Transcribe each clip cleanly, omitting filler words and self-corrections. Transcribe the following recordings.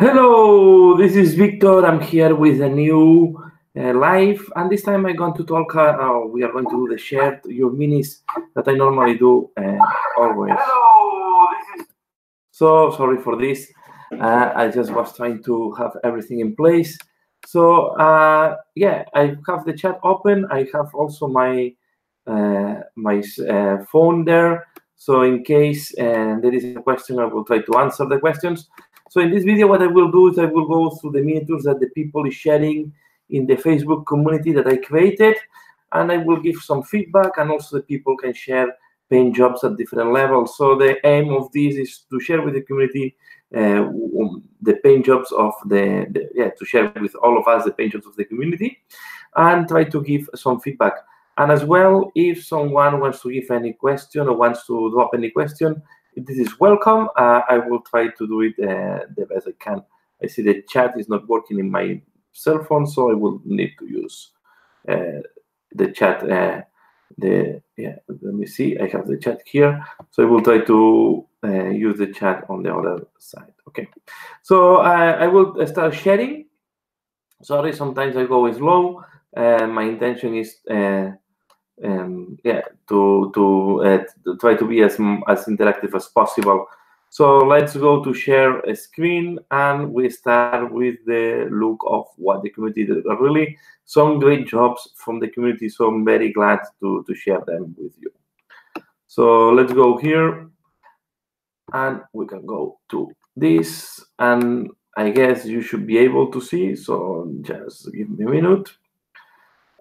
Hello, this is Victor. I'm here with a new live, and this time I'm going to talk. We are going to do the shared your minis that I normally do always. Hello, this is. So sorry for this. I just was trying to have everything in place. So yeah, I have the chat open. I have also my phone there. So in case there is a question, I will try to answer the questions. So in this video, what I will do is I will go through the miniatures that the people is sharing in the Facebook community that I created, and I will give some feedback, and also the people can share paint jobs at different levels. So the aim of this is to share with the community the paint jobs of to share with all of us the paint jobs of the community, and try to give some feedback. And as well, if someone wants to give any question or wants to drop any question, this is welcome. I will try to do it the best I can. I see the chat is not working in my cell phone, so I will need to use the chat. Let me see. I have the chat here, so I will try to use the chat on the other side. Okay, so I will start sharing. Sorry, sometimes I go slow. My intention is to try to be as interactive as possible. So let's go to share a screen, and we start with the look of what the community did. Really, some great jobs from the community. So I'm very glad to share them with you. So let's go here, and we can go to this, and I guess you should be able to see. So just give me a minute.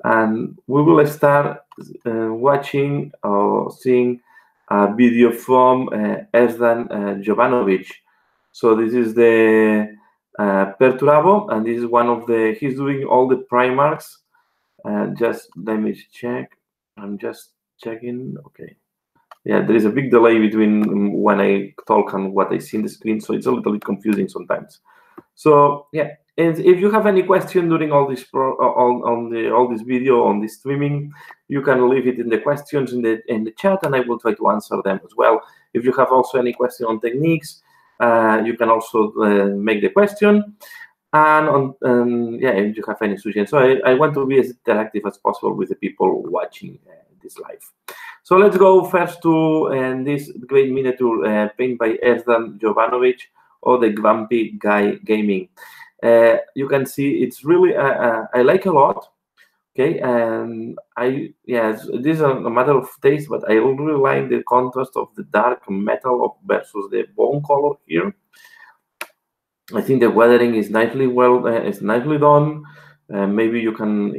And we will start watching or seeing a video from Erzan Jovanovic. So this is the Perturabo, and this is one of the, he's doing all the Primarchs. Just let me check. I'm just checking. Okay. Yeah, there is a big delay between when I talk and what I see in the screen, so it's a little bit confusing sometimes. So yeah, and if you have any question during all this all this video on this streaming, you can leave it in the questions in the chat, and I will try to answer them as well. If you have also any question on techniques, you can also make the question. And if you have any suggestions, so I want to be as interactive as possible with the people watching this live. So let's go first to this great miniature painted by Erzan Jovanovic, or the Grumpy Guy Gaming. You can see it's really I like a lot. Okay, and this is a matter of taste, but I really like the contrast of the dark metal versus the bone color here. I think the weathering is nicely done. Maybe you can,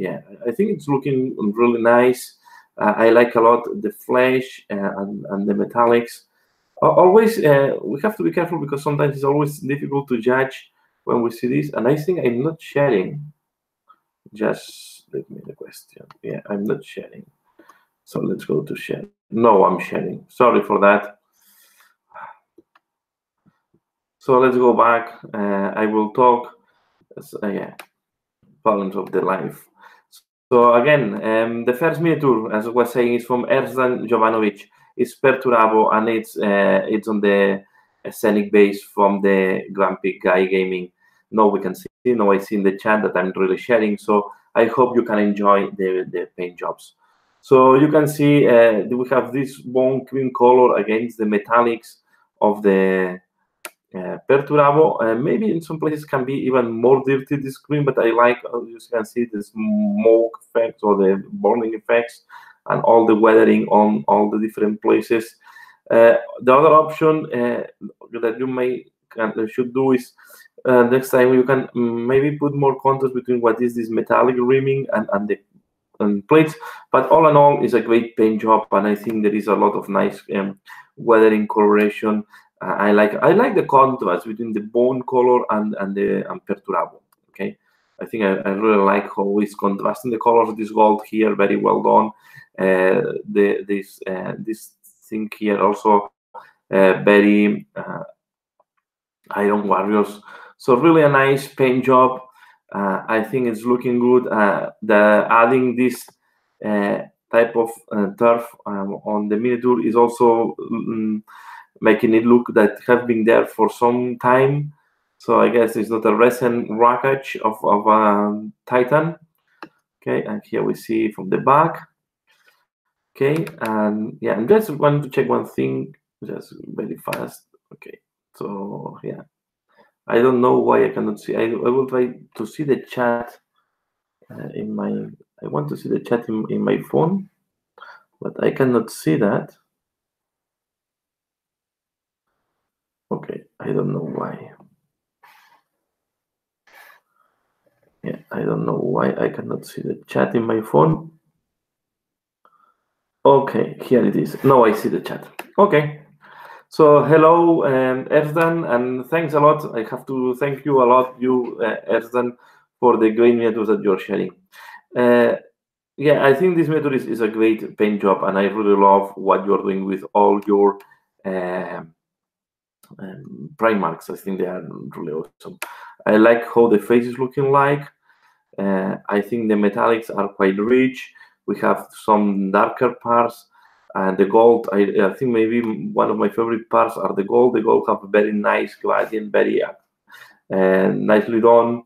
I think it's looking really nice. I like a lot the flesh and the metallics. Always, we have to be careful because sometimes it's always difficult to judge when we see this. And I think I'm not sharing. Just let me the question. Yeah, I'm not sharing. So let's go to share. No, I'm sharing. Sorry for that. So let's go back. I will talk. Problems of the life. So again, the first miniature, as I was saying, is from Erzan Jovanovic. It's Perturabo, and it's on the scenic base from the Grumpy Guy Gaming. Now we can see. Now I see in the chat that I'm really sharing. So I hope you can enjoy the paint jobs. So you can see we have this bone cream color against the metallics of the Perturabo. Maybe in some places can be even more dirty this screen, but I like, as you can see, the smoke effects or the burning effects and all the weathering on all the different places. The other option that you should do is next time you can maybe put more contrast between what is this metallic rimming and the plates. But all in all, it's a great paint job, and I think there is a lot of nice weathering coloration. I like the contrast between the bone color and Perturabo. Okay, I think I really like how it's contrasting the colors of this gold here. Very well done. This thing here also very Iron Warriors. So really a nice paint job. I think it's looking good. Adding this type of turf on the miniature is also making it look that have been there for some time. So I guess it's not a recent wreckage of Titan. Okay, and here we see from the back. Okay, and yeah, I'm just want to check one thing just very fast. Okay, so yeah, I don't know why I cannot see. I will try to see the chat in my. I want to see the chat in my phone, but I cannot see that. Okay, I don't know why. Yeah, I don't know why I cannot see the chat in my phone. Okay, here it is. Now I see the chat. Okay. So hello, Erzan, and thanks a lot. I have to thank you a lot, Erzan, for the great methods that you're sharing. Yeah, I think this method is a great paint job, and I really love what you're doing with all your Primarks. I think they are really awesome. I like how the face is looking like. I think the metallics are quite rich. We have some darker parts. And the gold, I think maybe one of my favorite parts are the gold. The gold have a very nice gradient, very nicely done.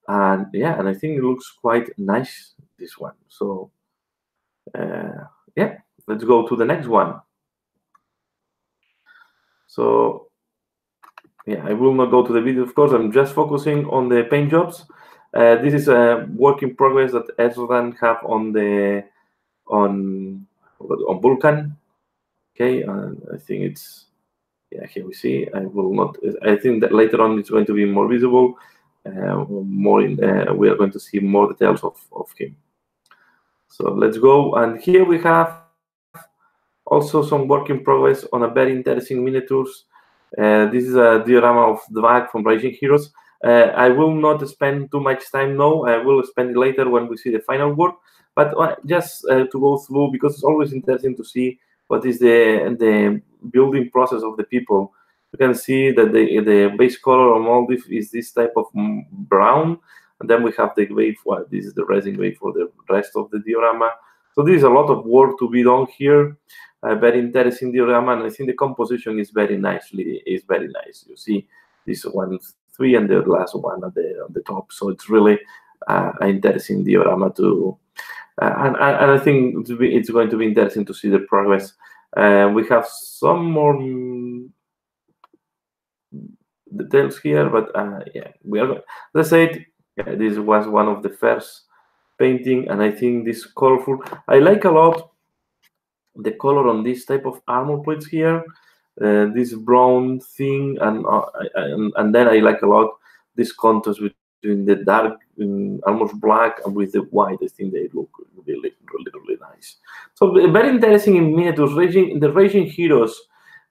And yeah, and I think it looks quite nice, this one. So yeah, let's go to the next one. So yeah, I will not go to the video, of course. I'm just focusing on the paint jobs. This is a work in progress that Erzan have on Vulkan. Okay, and I think it's, yeah, here we see. I will not. I think that later on it's going to be more visible. We are going to see more details of him. So let's go, and here we have also some work in progress on a very interesting miniatures. This is a diorama of Dvak from Raging Heroes. I will not spend too much time now. I will spend it later when we see the final work. But just to go through, because it's always interesting to see what is the building process of the people. You can see that the base color on all this is this type of brown, and then we have the gray. Well, this is the resin gray for the rest of the diorama. So there is a lot of work to be done here. Very interesting diorama, and I think the composition is very nice. You see this 1-3 and the last one at the top. So it's really an interesting diorama to. And I think it's going to be interesting to see the progress. We have some more details here, but yeah, we are. Let's say this was one of the first painting, and I think this colorful. I like a lot the color on this type of armor plates here, this brown thing, and then I like a lot this contrast between the dark, almost black, and with the white. I think they look really nice. So very interesting in miniatures. The Raging Heroes,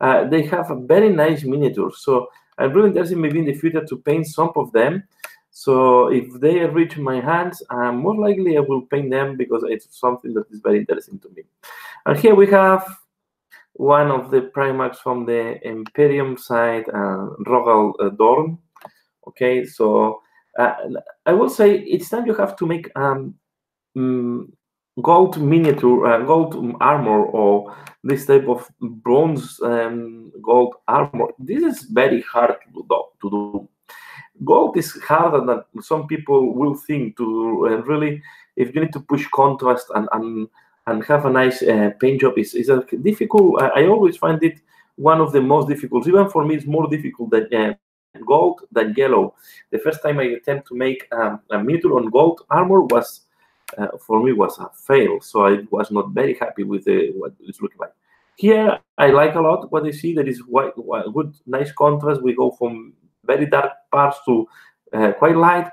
they have a very nice miniatures. So I'm really interested maybe in the future to paint some of them. So if they reach my hands, most likely I will paint them because it's something that is very interesting to me. And here we have one of the Primarks from the Imperium side, Rogal Dorn. Okay, so I will say each time you have to make gold miniature, gold armor, or this type of bronze gold armor. This is very hard to do. Gold is harder than some people will think to do. Really, if you need to push contrast and have a nice paint job, is difficult. I always find it one of the most difficult. Even for me, it's more difficult than gold than yellow. The first time I attempt to make a miniature on gold armor was, for me, was a fail. So I was not very happy with what it's looking like. Here, I like a lot what I see. There is good, nice contrast. We go from very dark parts to quite light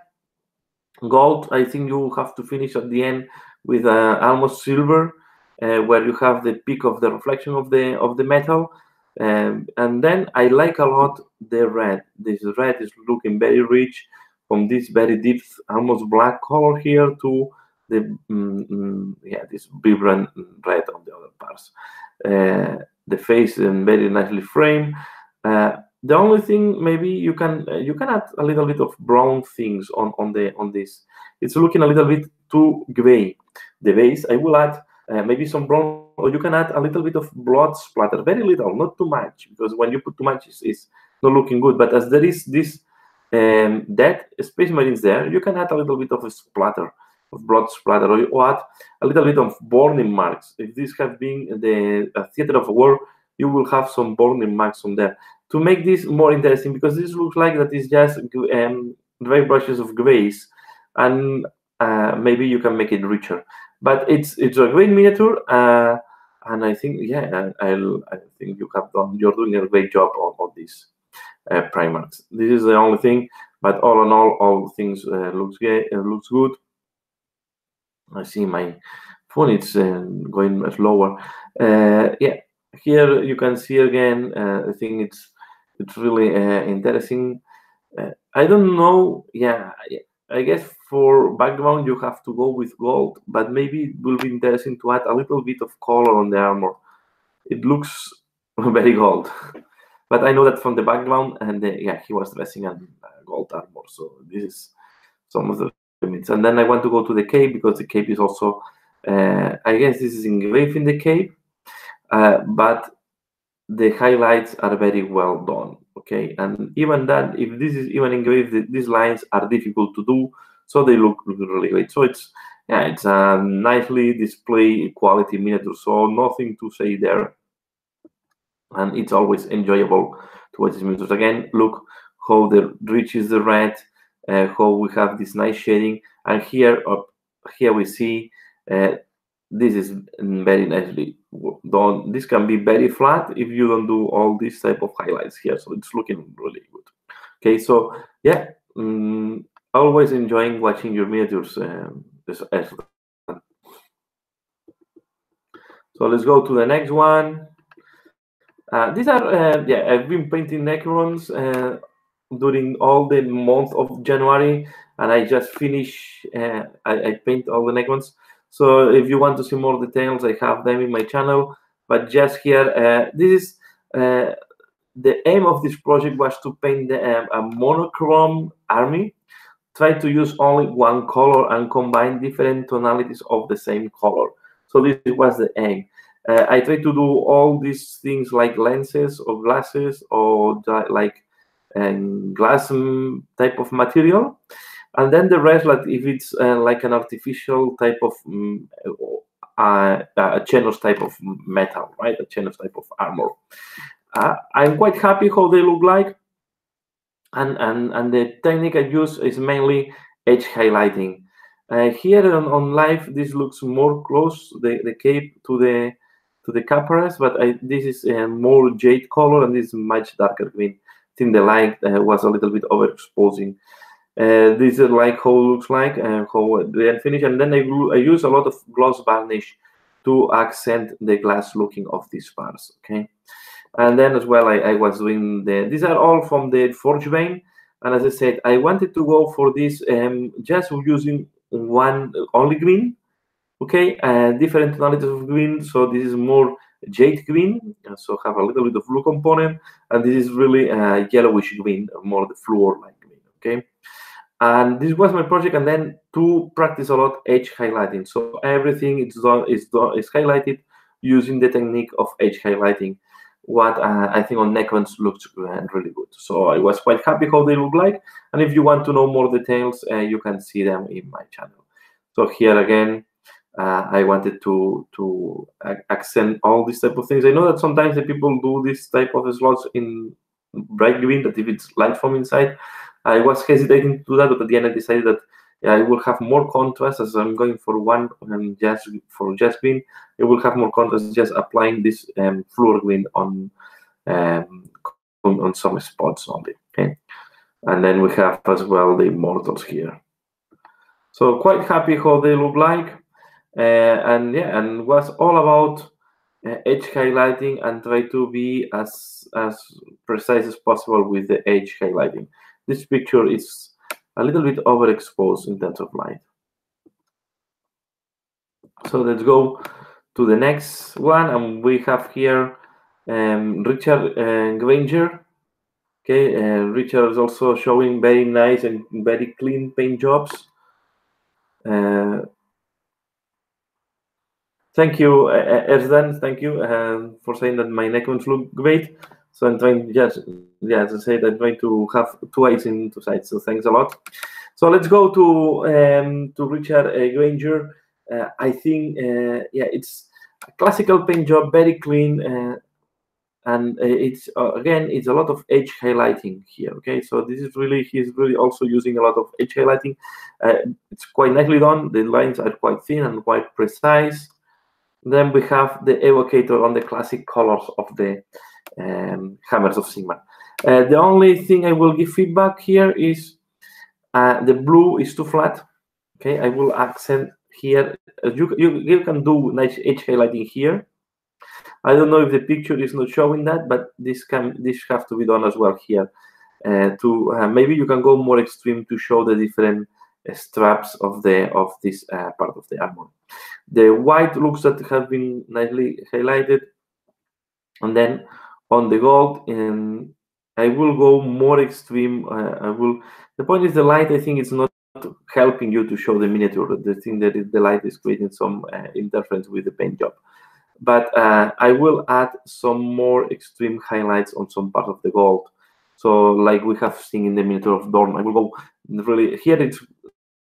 gold. I think you have to finish at the end with almost silver, where you have the peak of the reflection of the metal. And then I like a lot the red. This red is looking very rich, from this very deep, almost black color here to the this vibrant red on the other parts. The face is very nicely framed. The only thing, maybe you can add a little bit of brown things on this. It's looking a little bit too gray. The base, I will add maybe some brown, or you can add a little bit of blood splatter, very little, not too much, because when you put too much, it's not looking good. But as there is this that Space Marines there, you can add a little bit of a splatter, of blood splatter, or add a little bit of burning marks. If this has been the theater of war, you will have some burning marks on there to make this more interesting, because this looks like that is just dry brushes of grays, and maybe you can make it richer. But it's a great miniature, and I think, yeah, I think you're doing a great job on this. Primarchs. This is the only thing, but all in all things looks good. I see my phone; it's going slower. Yeah, here you can see again. I think it's really interesting. I don't know. Yeah, I guess for background you have to go with gold, but maybe it will be interesting to add a little bit of color on the armor. It looks very gold. But I know that from the background, and yeah, he was dressing in gold armor. So this is some of the limits. And then I want to go to the cape, because the cape is also, I guess this is engraved in the cape, but the highlights are very well done. Okay, and even that, if this is even engraved, these lines are difficult to do, so they look really great. So it's a nicely display quality miniature. So nothing to say there. And it's always enjoyable to watch these miniatures. Again, look how the rich is the red, how we have this nice shading, and here we see this is very nicely done. This can be very flat if you don't do all this type of highlights here, so it's looking really good. Okay, so yeah, always enjoying watching your miniatures. So let's go to the next one. These are, yeah, I've been painting Necrons during all the month of January, and I just finished, I paint all the Necrons. So if you want to see more details, I have them in my channel. But just here, this is, the aim of this project was to paint a monochrome army, try to use only one color and combine different tonalities of the same color. So this was the aim. I try to do all these things like lenses or glasses or like glass type of material, and then the rest, like if it's like an artificial type of a Xenos type of metal, right? A Xenos type of armor. I'm quite happy how they look like, and the technique I use is mainly edge highlighting. Here on live, this looks more close the cape to the Caparas, but this is more jade color, and this is much darker green. I think the light was a little bit overexposing. This is like how it looks like, how the finish, and then I use a lot of gloss varnish to accent the glass looking of these parts. Okay, and then as well I was doing these are all from the Forge Vein, and as I said, I wanted to go for this just using one only green. Okay, different tonalities of green. So this is more jade green, so have a little bit of blue component, and this is really yellowish green, more the fluor-like green. Okay, and this was my project, and then to practice a lot edge highlighting. So everything is highlighted using the technique of edge highlighting. What I think on Necrons looks really good. So I was quite happy how they look like. And if you want to know more details, you can see them in my channel. So here again, I wanted to accent all these type of things. I know that sometimes the people do this type of slots in bright green, that if it's light from inside, I was hesitating to do that, but at the end I decided that I will have more contrast as I'm going for one and just green. It will have more contrast just applying this fluor green on some spots only. Okay, and then we have as well the immortals here. So quite happy how they look like. And yeah, and was all about edge highlighting and try to be as precise as possible with the edge highlighting. This picture is a little bit overexposed in terms of light. So let's go to the next one, and we have here Richard Granger. Okay, Richard is also showing very nice and very clean paint jobs. Thank you, Erzdan. Thank you for saying that my Necrons look great. So I'm trying just, yeah, as I said, I'm trying to have 2 eyes in 2 sides. So thanks a lot. So let's go to Richard Granger. I think, yeah, it's a classical paint job, very clean, and it's again, it's a lot of edge highlighting here. Okay, so this is really, he's really also using a lot of edge highlighting. It's quite nicely done. The lines are quite thin and quite precise. Then we have the evocator on the classic colors of the Hammers of Sigmar. The only thing I will give feedback here is the blue is too flat. Okay, I will accent here. You can do nice edge highlighting here. I don't know if the picture is not showing that, but this have to be done as well here. Maybe you can go more extreme to show the different straps of this part of the armor. The white looks that have been nicely highlighted, and then on the gold, I will go more extreme. The point is the light, I think, it's not helping you to show the miniature. The thing that the light is creating some interference with the paint job. But I will add some more extreme highlights on some part of the gold. So like we have seen in the miniature of Dorn, I will go really, here it's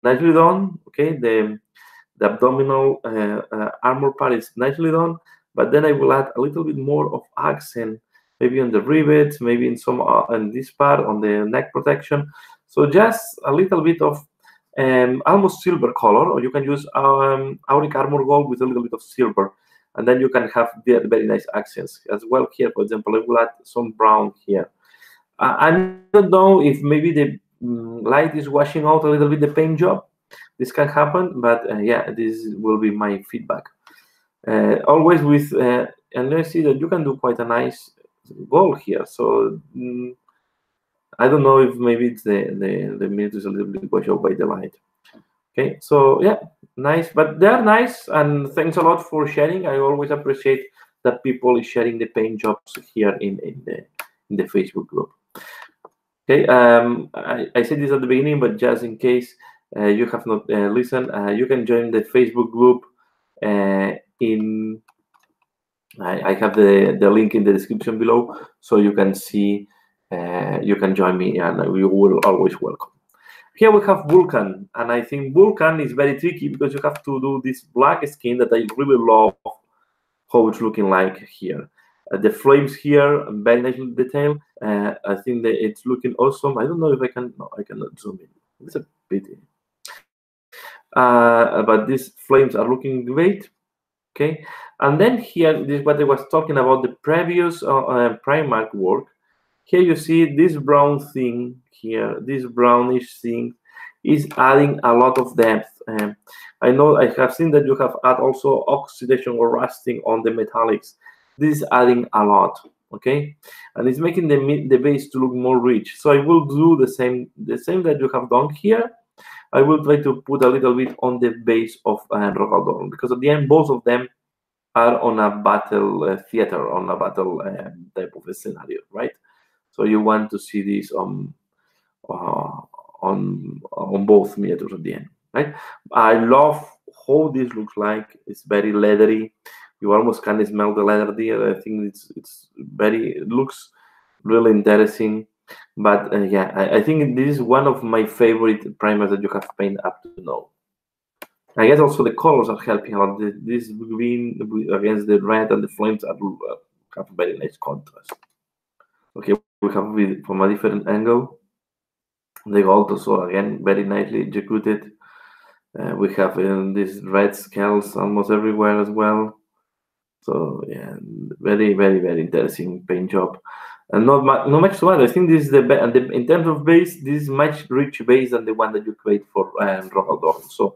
nicely done. Okay, the abdominal armor part is nicely done, but then I will add a little bit more of accent, maybe on the rivets, maybe in some on this part, on the neck protection. So just a little bit of almost silver color, or you can use auric armor gold with a little bit of silver, and then you can have very, very nice accents as well. Here, for example, I will add some brown here. I don't know if maybe the light is washing out a little bit the paint job. This can happen, but yeah, this will be my feedback. Always with, and let's see that you can do quite a nice gold here. So I don't know if maybe it's the minute is a little bit washed out by the light. Okay, so yeah, nice, but they're nice, and thanks a lot for sharing. I always appreciate that people is sharing the paint jobs here in the Facebook group. Okay, I said this at the beginning, but just in case you have not listened, you can join the Facebook group. I have the link in the description below, so you can see, you can join me, and we will always welcome. Here we have Vulcan, and I think Vulcan is very tricky because you have to do this black skin that I really love how it's looking like here. The flames here, very nicely detailed. I think that it's looking awesome. I don't know if I can, no, I cannot zoom in. It's a pity. But these flames are looking great. Okay, and then here, this is what I was talking about, the previous Primarch work. Here you see this brown thing here, this brownish thing is adding a lot of depth. I know I have seen that you have added also oxidation or rusting on the metallics. This is adding a lot, okay? And it's making the base to look more rich. So I will do the same that you have done here. I will try to put a little bit on the base of Rogal Dorn, because at the end, both of them are on a battle theater, on a battle type of a scenario, right? So you want to see this on both miniatures at the end, right? I love how this looks like. It's very leathery. You almost can smell the leather there. I think it looks really interesting. But yeah, I think this is one of my favorite primers that you have painted up to now. I guess also the colors are helping a lot. This green against the red and the flames have a very nice contrast. Okay, we have from a different angle. The gold also, again, very nicely executed. We have these red scales almost everywhere as well. So yeah, very, very, very interesting paint job. And not much to add. I think this is the best. And in terms of base, this is much richer base than the one that you create for Rogal Dorn. So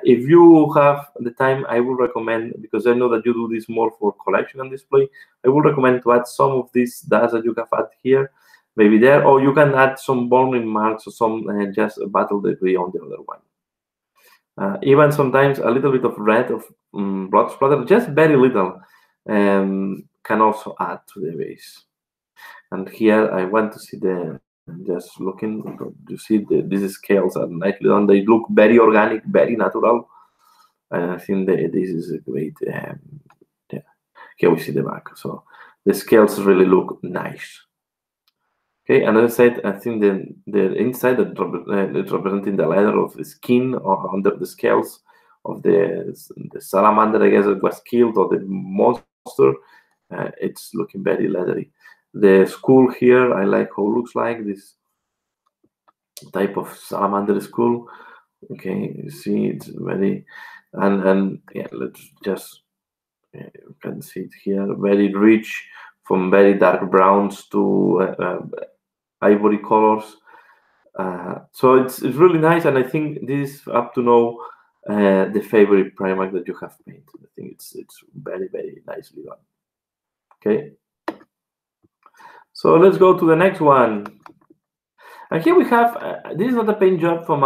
if you have the time, I would recommend, because I know that you do this more for collection and display, I would recommend to add some of these dots that you have added here, maybe there, or you can add some burning marks or some just battle debris on the other one. Even sometimes a little bit of red of blood splatter, just very little, can also add to the base. And here I want to see just looking, you see these scales are nicely done. They look very organic, very natural. And I think this is a great, yeah. Here we see the back. So the scales really look nice. Okay, and as I said, I think the inside that it's representing the leather of the skin or under the scales of the salamander, I guess it was killed, or the monster. It's looking very leathery. The skull here, I like how it looks like, this type of salamander skull. Okay, you see it's very, and yeah, let's just, you can see it here, very rich, from very dark browns to ivory colors. So it's really nice, and I think this is up to now the favorite Primark that you have made. I think it's very, very nicely done. Okay, so let's go to the next one. And here we have this is not a paint job from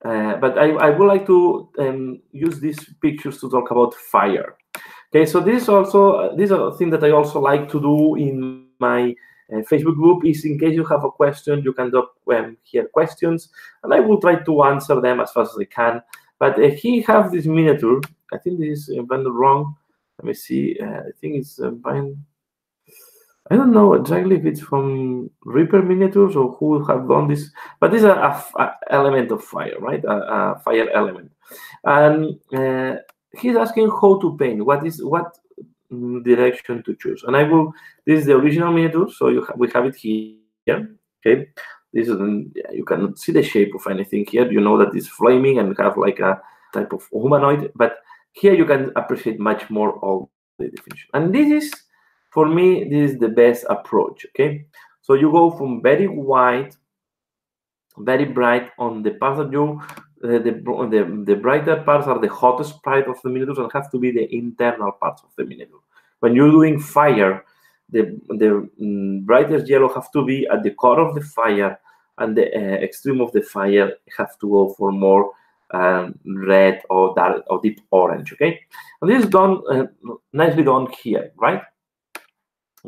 but I would like to use these pictures to talk about fire. Okay, so this is also this is a thing that I also like to do in my Facebook group. Is in case you have a question, you can drop here questions, and I will try to answer them as fast as I can. But he have this miniature. I think this is wrong. Let me see. I think it's I don't know exactly if it's from Reaper Miniatures or who have done this, but this is a element of fire, right? A fire element, and he's asking how to paint. What direction to choose? And I will. This is the original miniature, so we have it here. Okay, this is you cannot see the shape of anything here. You know that it's flaming and have like a type of humanoid, but here you can appreciate much more of the definition. And this is, for me, this is the best approach. Okay, so you go from very white, very bright on the parts that you the brighter parts are the hottest part of the miniatures and have to be the internal parts of the miniature. When you're doing fire, the brightest yellow have to be at the core of the fire, and the extreme of the fire have to go for more red or dark or deep orange. Okay, and this is done nicely done here, right?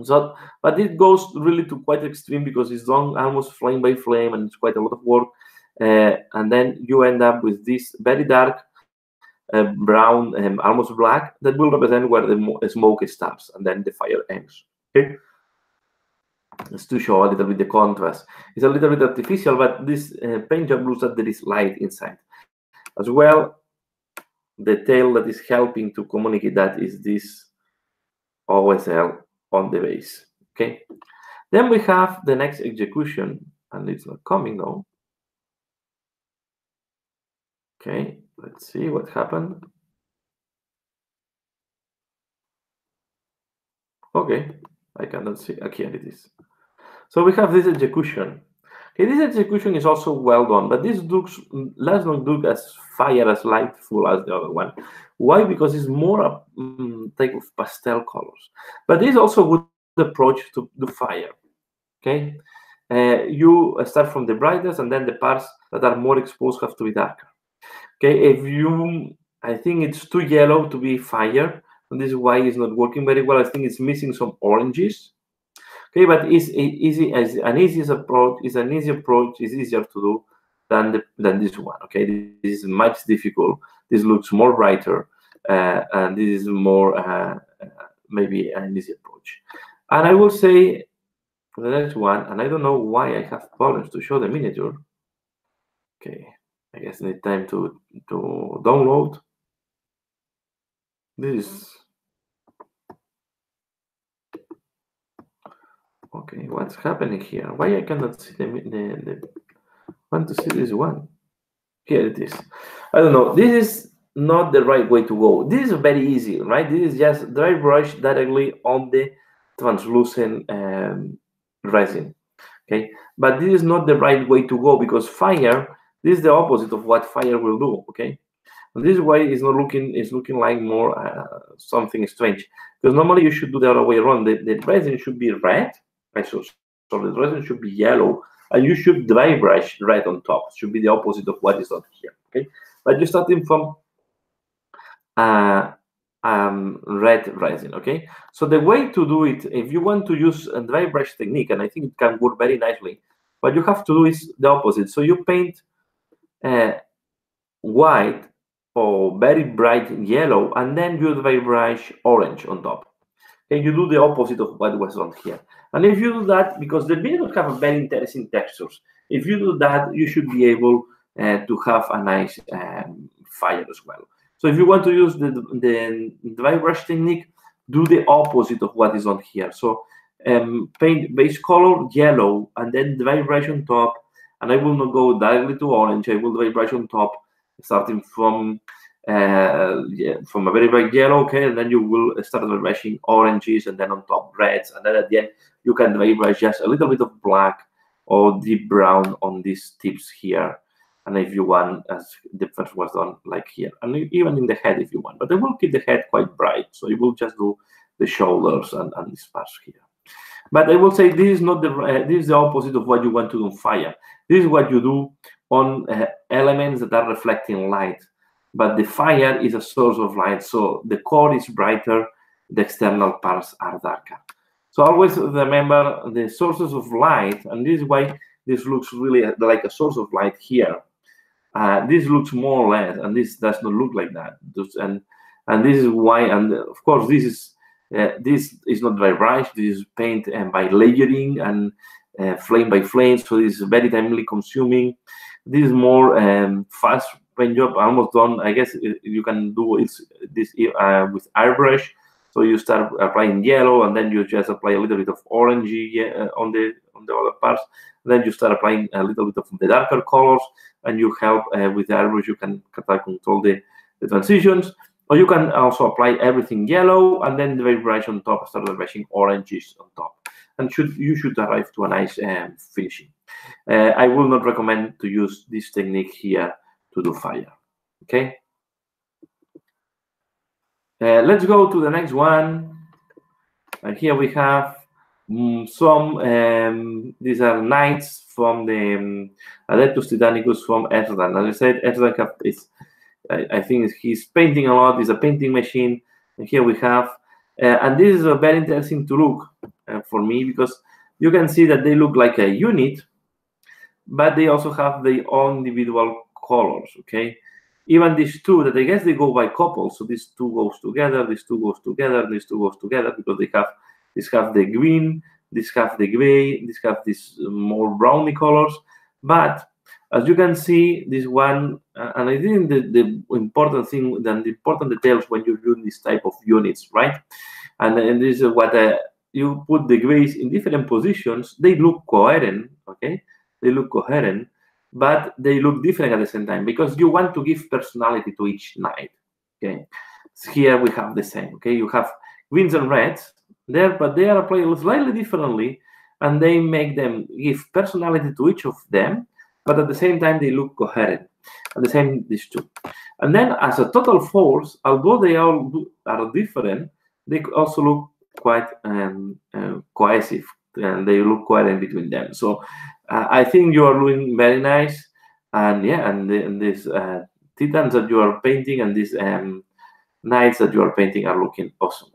So, but it goes really to quite extreme because it's done almost flame by flame, and it's quite a lot of work. And then you end up with this very dark brown, almost black, that will represent where the smoke starts, and then the fire ends. Okay, just to show a little bit the contrast. It's a little bit artificial, but this paint job looks that there is light inside as well. The tail that is helping to communicate that is this OSL on the base. Okay, then we have the next execution, and it's not coming now. Okay, let's see what happened. Okay, I cannot see. Okay, it is. So we have this execution. Okay, this execution is also well done, but this looks less not look as fire as lightful as the other one. Why? Because it's more a type of pastel colors. But this is also a good approach to do fire. Okay, you start from the brightest, and then the parts that are more exposed have to be darker. Okay, I think it's too yellow to be fire, and this is why it's not working very well. I think it's missing some oranges. Okay, but it's easy as an easiest approach. Is an easy approach. Is easier to do than this one. Okay, this is much difficult. This looks more brighter, and this is more maybe an easy approach. And I will say the next one, and I don't know why I have problems to show the miniature. Okay, I guess I need time to download. This is okay. What's happening here? Why I cannot see the want to see this one? Here it is. I don't know. This is not the right way to go. This is very easy, right? This is just dry brush directly on the translucent resin. Okay, but this is not the right way to go, because fire, this is the opposite of what fire will do. Okay, and this is why it's not looking, it's looking like more something strange, because normally you should do the other way around. The resin should be red, right? So the resin should be yellow, and you should dry brush red on top. It should be the opposite of what is done here. Okay, but you're starting from red resin. Okay, so the way to do it, if you want to use a dry brush technique, and I think it can work very nicely, what you have to do is the opposite. So you paint white or very bright yellow, and then you dry brush orange on top. Okay, you do the opposite of what was done here. And if you do that, because the mirrors have a very interesting textures, if you do that, you should be able to have a nice fire as well. So if you want to use the dry brush technique, do the opposite of what is on here. So paint base color yellow and then dry brush on top. And I will not go directly to orange. I will dry brush on top, starting from a very bright yellow, okay, and then you will start dry brushing oranges, and then on top reds, and then at the end you can dry brush just a little bit of black or deep brown on these tips here. And if you want, as the first was done, like here, and even in the head if you want, but I will keep the head quite bright, so you will just do the shoulders and these parts here. But I will say this is not this is the opposite of what you want to do on fire. This is what you do on elements that are reflecting light. But the fire is a source of light, so the core is brighter, the external parts are darker. So always remember the sources of light, and this is why this looks really like a source of light here. This looks more or less, and this does not look like that. And this is why, and of course, this is not dry brush. This is paint by layering and flame by flame, so this is very timely consuming. This is more fast paint job, almost done. I guess you can do this with airbrush. So you start applying yellow, and then you just apply a little bit of orangey on the other parts. Then you start applying a little bit of the darker colors, and you help with the airbrush. You can control the transitions, or you can also apply everything yellow, and then the very brush on top, start brushing oranges on top, and you should arrive to a nice finishing. I will not recommend to use this technique here to do fire. Okay. Let's go to the next one. And here we have some, these are knights from the Adeptus Titanicus from Erdan. As I said, Erdan is, I think he's painting a lot. It's a painting machine. And here we have, and this is very interesting to look for me, because you can see that they look like a unit, but they also have their own individual colors, okay? Even these two, that I guess they go by couples. So these two goes together, these two goes together, these two goes together, because they have this have the green, this have the gray, this have this more browny colors. But as you can see, this one, and I think the important thing, the important details when you're doing this type of units, right? And this is what you put the grays in different positions. They look coherent, okay? They look coherent, but they look different at the same time, because you want to give personality to each knight. Okay, so here we have the same. Okay, you have greens and reds there, but they are applied slightly differently, and they make them give personality to each of them, but at the same time they look coherent. And the same these two. And then as a total force, although they all are different, they also look quite cohesive, and they look coherent between them. So I think you are doing very nice, and yeah, and these titans that you are painting and these knights that you are painting are looking awesome.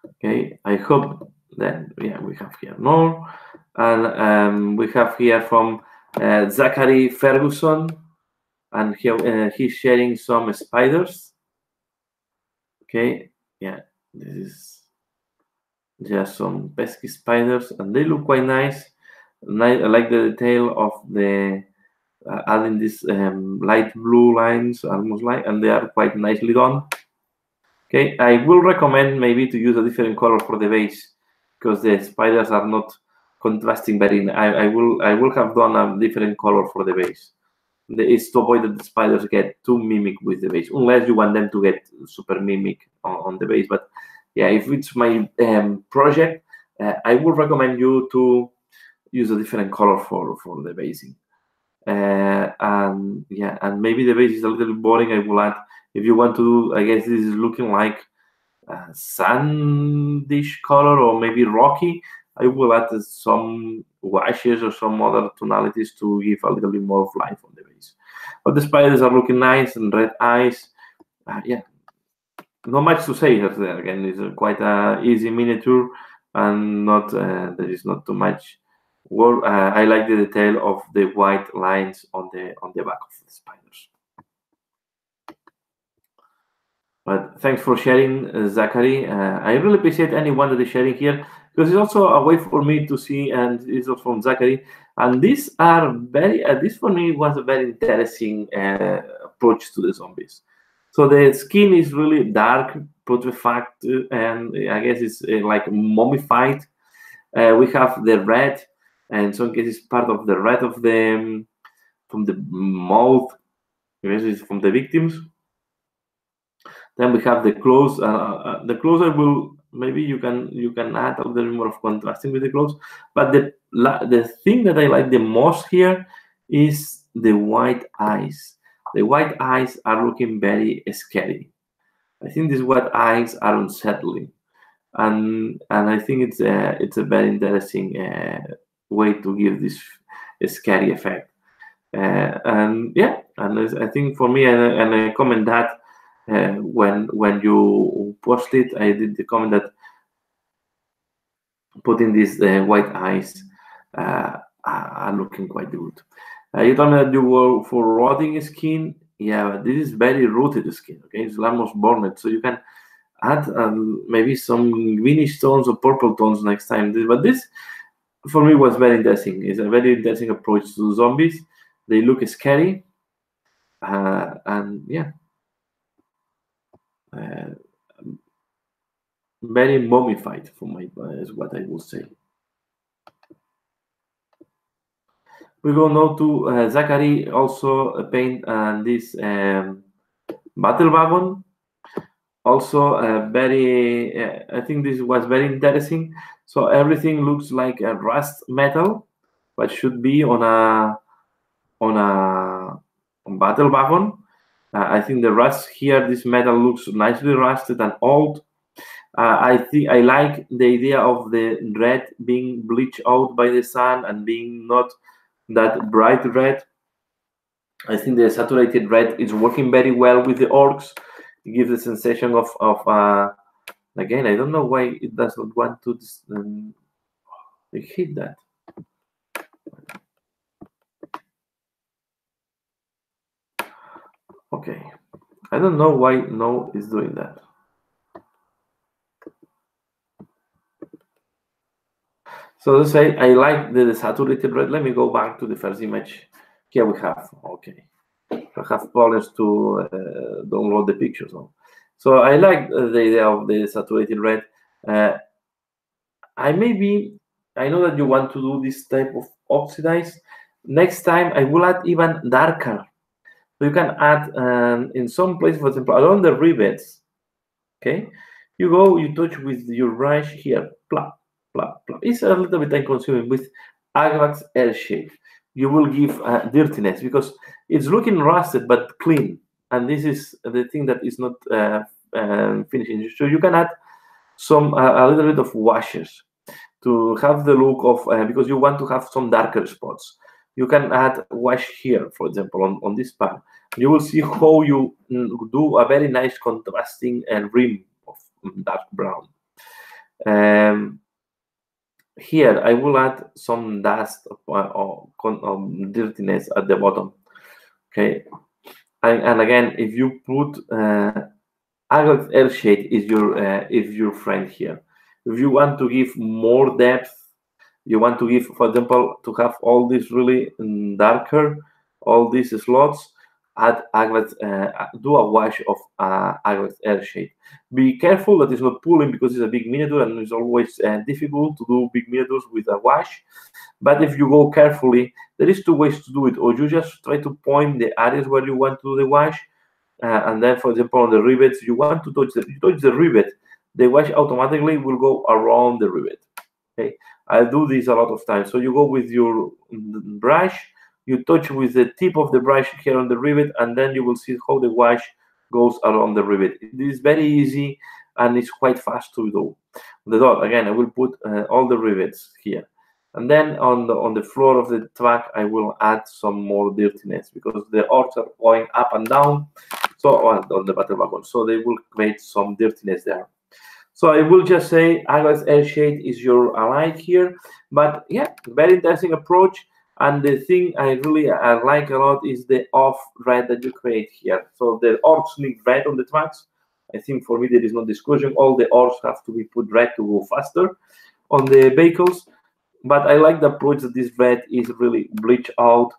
Okay, I hope that yeah, we have here more, and we have here from Zachary Ferguson, and here he's sharing some spiders. Okay, yeah, this is just some pesky spiders, and they look quite nice. I like the detail of the adding these light blue lines, almost like, and they are quite nicely done. Okay, I will recommend maybe to use a different color for the base, because the spiders are not contrasting very. I will have done a different color for the base. It's to avoid that the spiders get too mimic with the base, unless you want them to get super mimic on the base. But yeah, if it's my project, I would recommend you to use a different color for the basing. And yeah, and maybe the base is a little bit boring. I will add, if you want to do, I guess this is looking like sandish color or maybe rocky. I will add some washes or some other tonalities to give a little bit more of life on the base. But the spiders are looking nice, and red eyes. Yeah, not much to say there. Again, it's quite an easy miniature, and not there is not too much work. I like the detail of the white lines on the back of the spiders. But thanks for sharing, Zachary. I really appreciate anyone that is sharing here, because it's also a way for me to see, and it's also from Zachary. And these are very, this for me was a very interesting approach to the zombies. So the skin is really dark, putrefact, and I guess it's like mummified. We have the red, and in some cases part of the red of the from the mouth, I guess it's from the victims. Then we have the clothes. The clothes I will, maybe you can add a little more of contrasting with the clothes. But the thing that I like the most here is the white eyes. The white eyes are looking very scary. I think these white eyes are unsettling, and I think it's a very interesting way to give this scary effect. And yeah, and I think for me, and I comment that when you post it, I did the comment that putting these white eyes are looking quite good. You told me that you were for rotting skin. Yeah, but this is very rooted skin. Okay, it's almost burned, so you can add maybe some greenish tones or purple tones next time. But this, for me, was very interesting. It's a very interesting approach to zombies. They look scary, and yeah. Very mummified for my is what I will say. We go now to Zachary also paint this battle wagon. Also very, I think this was very interesting. So everything looks like a rust metal, but should be on a battle wagon. I think the rust here, this metal looks nicely rusted and old. I think I like the idea of the red being bleached out by the sun and being not that bright red. I think the saturated red is working very well with the orcs. It gives the sensation of again, I don't know why it does not want to hit that. Okay, I don't know why no is doing that. So let's say I like the saturated red. Let me go back to the first image. Here we have, okay. I have problems to download the pictures. So I like the idea of the saturated red. I know that you want to do this type of oxidized. Next time I will add even darker. So you can add in some places, for example, around the rivets. Okay, you go, you touch with your brush here, plop, plop, plop. It's a little bit time consuming. With Agrax Earthshade, you will give dirtiness because it's looking rusted but clean, and this is the thing that is not finishing. So you can add some a little bit of washes to have the look of because you want to have some darker spots. You can add wash here, for example, on this part. You will see how you do a very nice contrasting rim of dark brown. Here, I will add some dust or dirtiness at the bottom. Okay, and again, if you put Agrax Earthshade is your friend here. If you want to give more depth, you want to give, for example, to have all this really darker, all these slots, add Agrax, do a wash of Agrax Earthshade. Be careful that it's not pulling because it's a big miniature and it's always difficult to do big miniatures with a wash. But if you go carefully, there is two ways to do it. Or you just try to point the areas where you want to do the wash, and then, for example, on the rivets, you want to touch the rivet, the wash automatically will go around the rivet. Okay, I do this a lot of times. So you go with your brush, you touch with the tip of the brush here on the rivet, and then you will see how the wash goes around the rivet. It is very easy and it's quite fast to do. The dot, again, I will put all the rivets here. And then on the floor of the track, I will add some more dirtiness because the orcs are going up and down. So on the battle wagon, so they will create some dirtiness there. So I will just say Agrax Earthshade is your ally here. But yeah, very interesting approach. And the thing I like a lot is the off red that you create here. So the orcs need red on the tracks, I think for me there is no discussion. All the ores have to be put red to go faster on the vehicles. But I like the approach that this red is really bleached out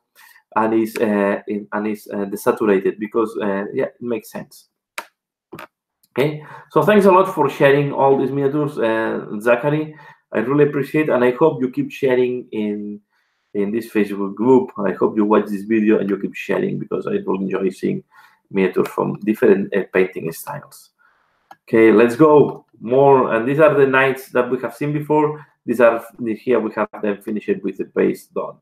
and is desaturated, because yeah, it makes sense. Okay, so thanks a lot for sharing all these miniatures, Zachary. I really appreciate it, and I hope you keep sharing in this Facebook group. I hope you watch this video and you keep sharing, because I really enjoy seeing miniatures from different painting styles. Okay, let's go more. And these are the knights that we have seen before. These are here. We have them finished with the base done.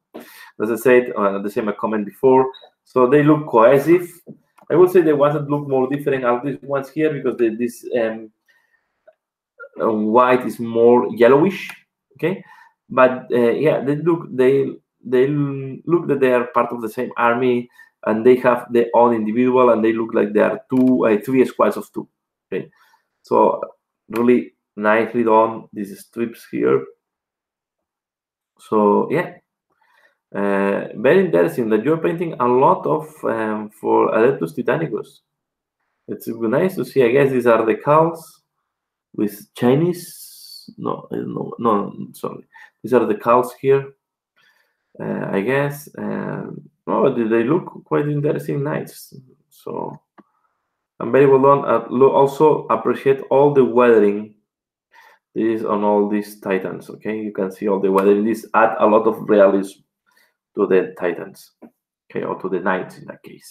As I said, the same comment before. So they look cohesive. I would say the ones that look more different are these ones here, because this white is more yellowish. Okay, but yeah, they look that they are part of the same army, and they have their own individual, and they look like they are three squads of two. Okay, so really nicely done, these strips here. So yeah, very interesting that you're painting a lot of for Adeptus Titanicus. It's nice to see. I guess these are the cows with Chinese. No, sorry. These are the cows here. I guess. Oh, they look quite interesting, nice. So I'm very well done. Also appreciate all the weathering. This is on all these Titans. Okay, you can see all the weathering. This add a lot of realism to the Titans. Okay, or to the knights in that case.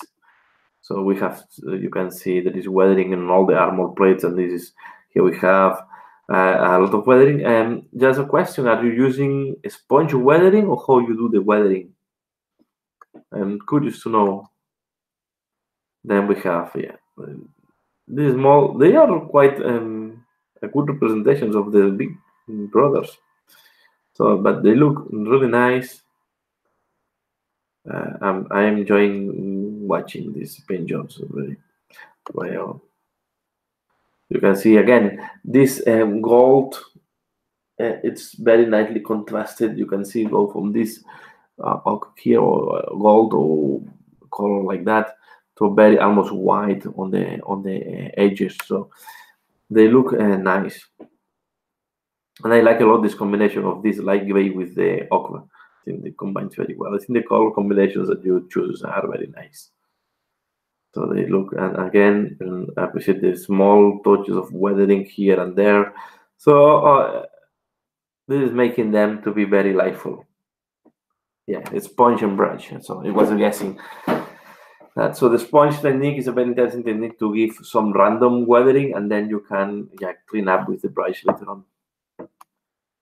So we have, you can see that is weathering in all the armor plates, and this is here we have a lot of weathering. And just a question: are you using sponge weathering, or how you do the weathering? I'm curious to know. Then we have these small. They are quite a good representations of the big brothers. So, but they look really nice. I'm enjoying watching these paint jobs really well. You can see again this gold. It's very nicely contrasted. You can see go from this here or gold or color like that to very almost white on the edges. So they look nice, and I like a lot this combination of this light gray with the ochre. I think they combine very well. I think the color combinations that you choose are very nice. So they look, and again, I appreciate the small touches of weathering here and there. So this is making them to be very lightful. Yeah, it's sponge and brush. So it was guessing that. So the sponge technique is a very interesting technique to give some random weathering, and then you can clean up with the brush later on.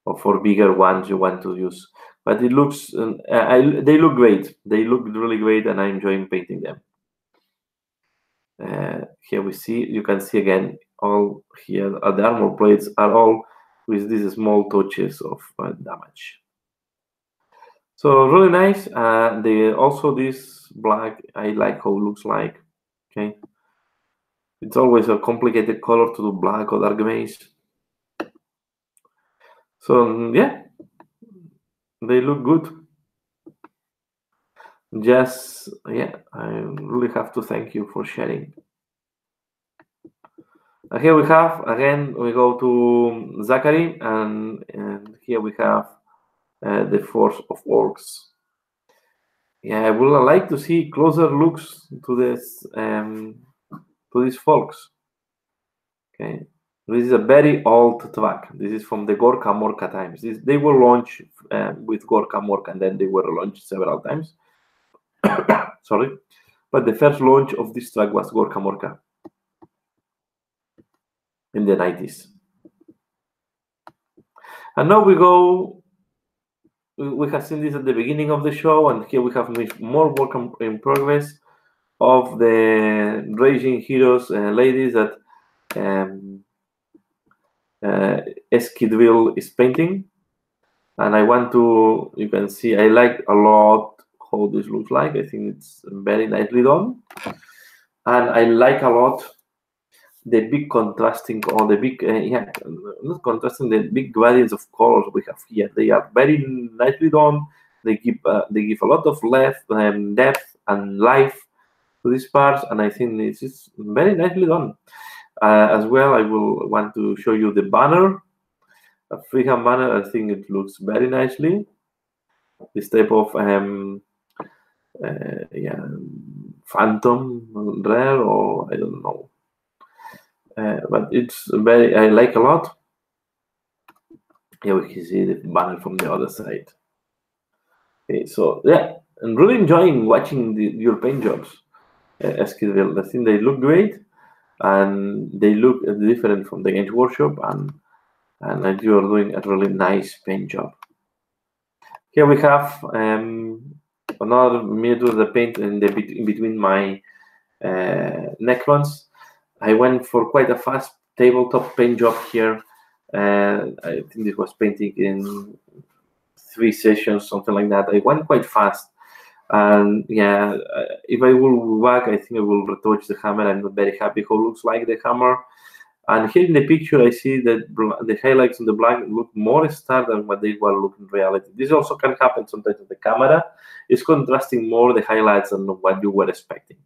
Or for bigger ones you want to use. But it looks, they look great. They look really great, and I'm enjoying painting them. Here we see, you can see again, all here the armor plates are all with these small touches of damage. So really nice. Also this black, I like how it looks like. Okay, it's always a complicated color to do black or dark base. So yeah, they look good. Just yeah, I really have to thank you for sharing. Here we have, again, we go to Zachary, and here we have the force of orcs. Yeah, I would like to see closer looks to this to these folks. Okay, this is a very old track. This is from the Gorka Morka times. They were launched with Gorka Morka, and then they were launched several times. Sorry, but the first launch of this track was Gorka Morka in the 90s. And now we go. We have seen this at the beginning of the show, and here we have more work in progress of the Raging Heroes ladies that Eskidville is painting. And I want to, you can see, I like a lot how this looks like. I think it's very nicely done. And I like a lot the big contrasting, or the big, not contrasting, the big gradients of colors we have here. They are very nicely done. They give a lot of depth and life to these parts, and I think this is very nicely done. As well, I will want to show you the banner, a freehand banner. I think it looks very nicely. This type of yeah, phantom rare, or I don't know, but it's very, I like a lot. Yeah, we can see the banner from the other side. Okay, so yeah, I'm really enjoying watching your paint jobs, Eskidville. I think they look great, and they look different from the Games Workshop, and you are doing a really nice paint job. Here we have another miniature that paint in between my Necrons. I went for quite a fast tabletop paint job here. I think this was painting in 3 sessions, something like that. I went quite fast. And yeah, if I will back, I think I will retouch the hammer. I'm not very happy how it looks like the hammer. And here in the picture, I see that the highlights on the black look more stark than what they will look in reality. This also can happen sometimes with the camera. It's contrasting more the highlights than what you were expecting.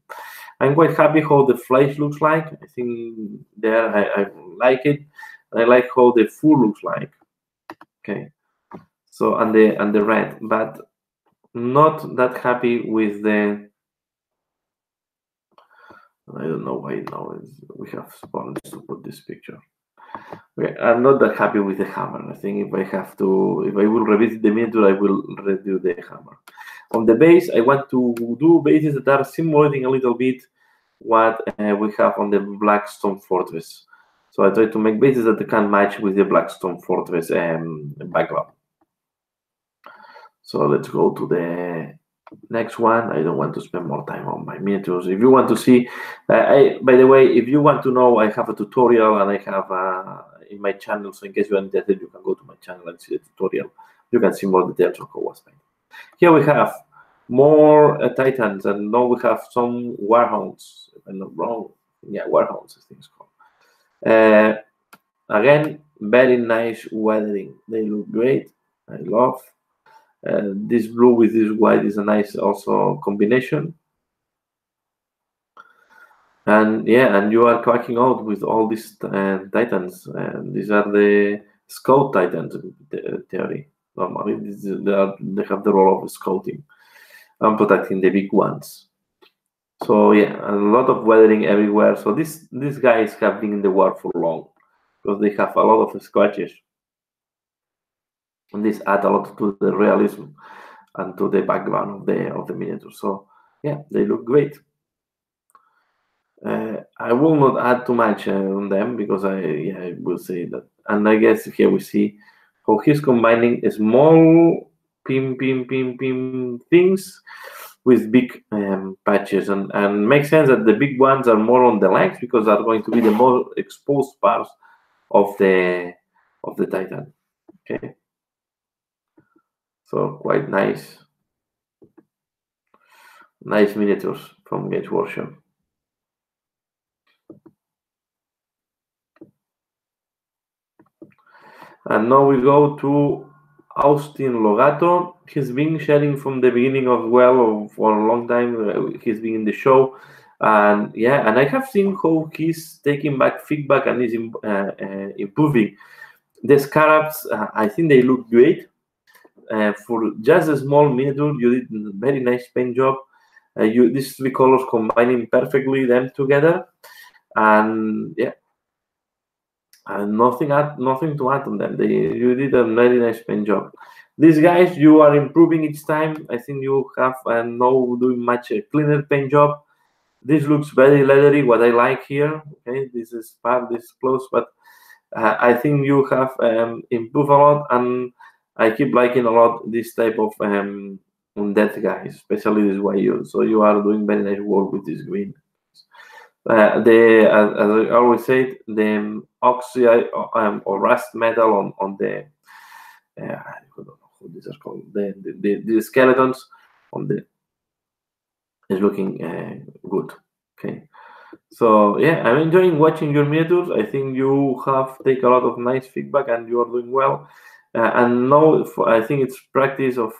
I'm quite happy how the flesh looks like. I think there I like it. I like how the fur looks like. Okay, so and the red, but not that happy with the. I don't know why now we have spawns to put this picture. Okay, I'm not that happy with the hammer. I think if I will revisit the miniature, I will redo the hammer. On the base, I want to do bases that are simulating a little bit what we have on the Blackstone Fortress. So I try to make bases that can match with the Blackstone Fortress background. So let's go to the next one. I don't want to spend more time on my miniatures. If you want to see, by the way, if you want to know, I have a tutorial and I have in my channel. So in case you are interested, you can go to my channel and see the tutorial. You can see more details of how was made. Here we have more Titans, and now we have some Warhounds. If I'm not wrong, yeah, Warhounds, I think it's called. Again, very nice weathering. They look great. I love. This blue with this white is a nice also combination. And yeah, and you are cracking out with all these Titans. And these are the Scout Titans theory. Normally, they have the role of scouting and protecting the big ones. So yeah, a lot of weathering everywhere. So these guys have been in the war for long because they have a lot of scratches. And this adds a lot to the realism and to the background of the miniature. So yeah, they look great. I will not add too much on them because I will say that. And I guess here we see how he's combining small pin things with big patches, and makes sense that the big ones are more on the legs because they're going to be the more exposed parts of the Titan. Okay. So quite nice miniatures from Games Workshop. And now we go to Austin Logato. He's been sharing from the beginning for a long time. He's been in the show, and yeah, and I have seen how he's taking back feedback and is improving. The scarabs, I think they look great. For just a small miniature, you did a very nice paint job. These 3 colors combining perfectly them together, and yeah, and nothing to add on them. You did a very nice paint job. These guys, you are improving each time. I think you have now doing much cleaner paint job. This looks very leathery. What I like here. Okay, this is close, but I think you have improved a lot, and I keep liking a lot this type of undead guys, especially this way. So you are doing very nice work with this green. As I always say, the oxide or rust metal on the I don't know how these are called. The skeletons on the is looking good. Okay. So yeah, I'm enjoying watching your miniatures. I think you have taken a lot of nice feedback and you are doing well. And now I think it's practice of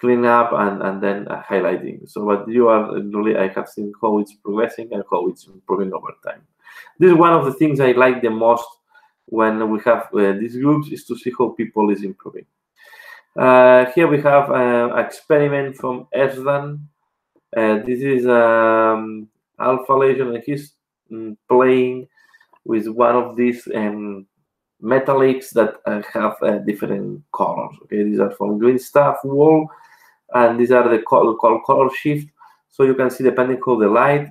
cleaning up and then highlighting. So what you are really, I have seen how it's progressing and how it's improving over time. This is one of the things I like the most when we have these groups, is to see how people is improving. Here we have an experiment from Erzdan. This is Alpha Legion, and he's playing with one of these metallics that have different colors. Okay, these are from Green Stuff Wool, and these are the color shift. So you can see, depending how the light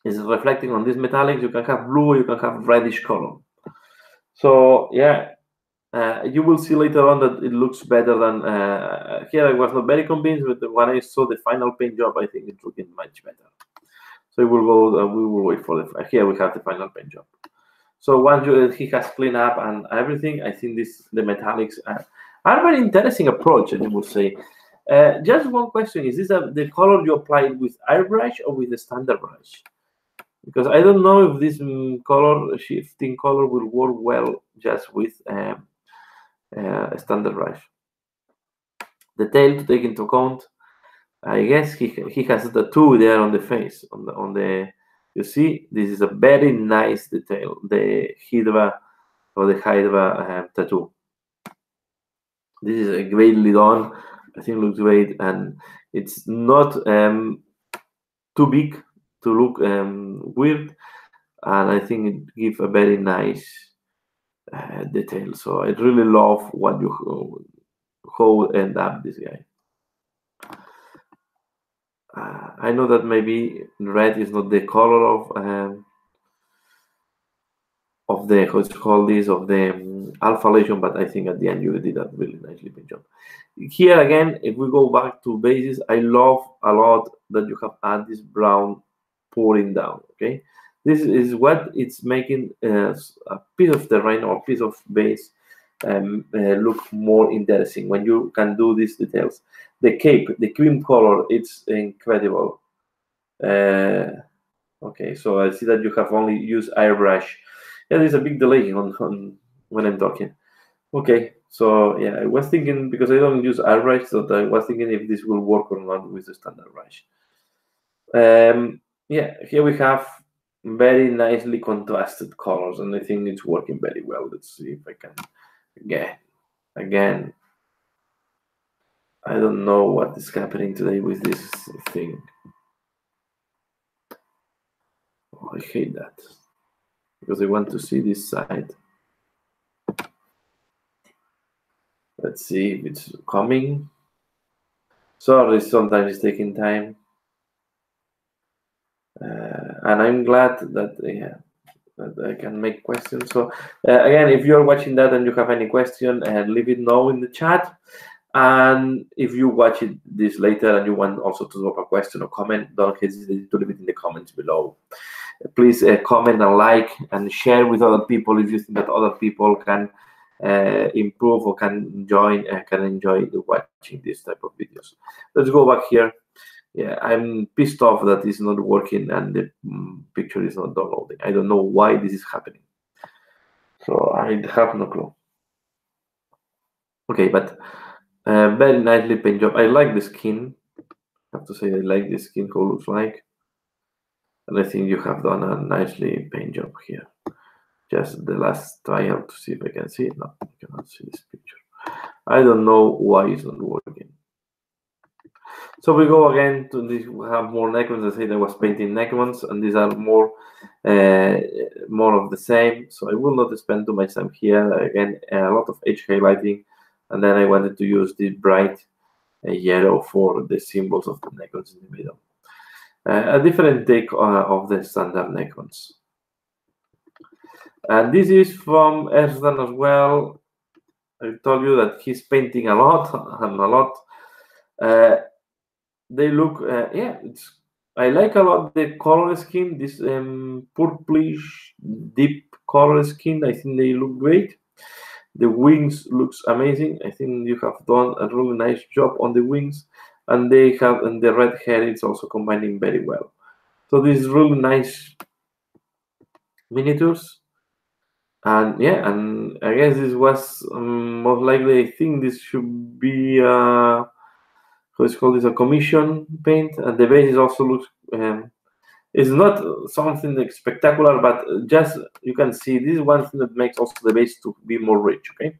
is reflecting on these metallics, you can have blue, you can have reddish color. So yeah, you will see later on that it looks better than here. I was not very convinced, but when I saw the final paint job, I think it's looking much better. So we will go. We will wait for the. Here we have the final paint job. So once he has cleaned up and everything, I think the metallics are very interesting approach. And you will say, just one question: is this the color you applied with airbrush or with the standard brush? Because I don't know if this color shifting color will work well just with a standard brush. The tail to take into account. I guess he has the two there on the face, on the. You see, this is a very nice detail, the Hydra or the Hydra tattoo. This is greatly done. I think it looks great, and it's not too big to look weird, and I think it gives a very nice detail. So I really love what how end up this guy. I know that maybe red is not the color of the Alpha Legion, but I think at the end you did a really nicely paint job. Here again, if we go back to bases, I love a lot that you have added this brown pouring down. Okay, this is what it's making a piece of terrain or piece of base look more interesting when you can do these details. The cape, the cream color, it's incredible. Okay, so I see that you have only used airbrush. Yeah, there's a big delay on when I'm talking. Okay, so yeah, I was thinking, because I don't use airbrush, so I was thinking if this will work or not with the standard brush. Yeah, here we have very nicely contrasted colors, and I think it's working very well. Let's see if I can again. I don't know what is happening today with this thing. Oh, I hate that, because I want to see this side. Let's see if it's coming. Sorry, sometimes it's taking time. And I'm glad that, that I can make questions. So again, if you're watching that and you have any question, leave it know in the chat. And if you watch this later and you want also to drop a question or comment, don't hesitate to leave it in the comments below. Please comment and like and share with other people if you think that other people can improve or can enjoy watching this type of videos. Let's go back here. Yeah, I'm pissed off that it's not working and the picture is not downloading. I don't know why this is happening. So I have no clue. Okay, but very nicely paint job. I like the skin. I have to say I like the skin, how it looks like. And I think you have done a nicely paint job here. Just the last trial to see if I can see it. No, I cannot see this picture. I don't know why it's not working. So we go again to this. We have more Necrons. I said I was painting Necrons, and these are more of the same. So I will not spend too much time here. Again, a lot of edge highlighting, and then I wanted to use this bright yellow for the symbols of the Necrons in the middle. A different take of the standard Necrons. And this is from Erzdan as well. I told you that he's painting a lot and a lot. They look, yeah, I like a lot the color scheme, this purplish deep color scheme. I think they look great. The wings looks amazing. I think you have done a really nice job on the wings, and they have, and the red hair is also combining very well. So this is really nice miniatures. And yeah, and I guess this was most likely, I think this should be how it's called, is a commission paint, and the base is also looks. It's not something like spectacular, but just you can see this is one thing that makes also the base to be more rich. Okay,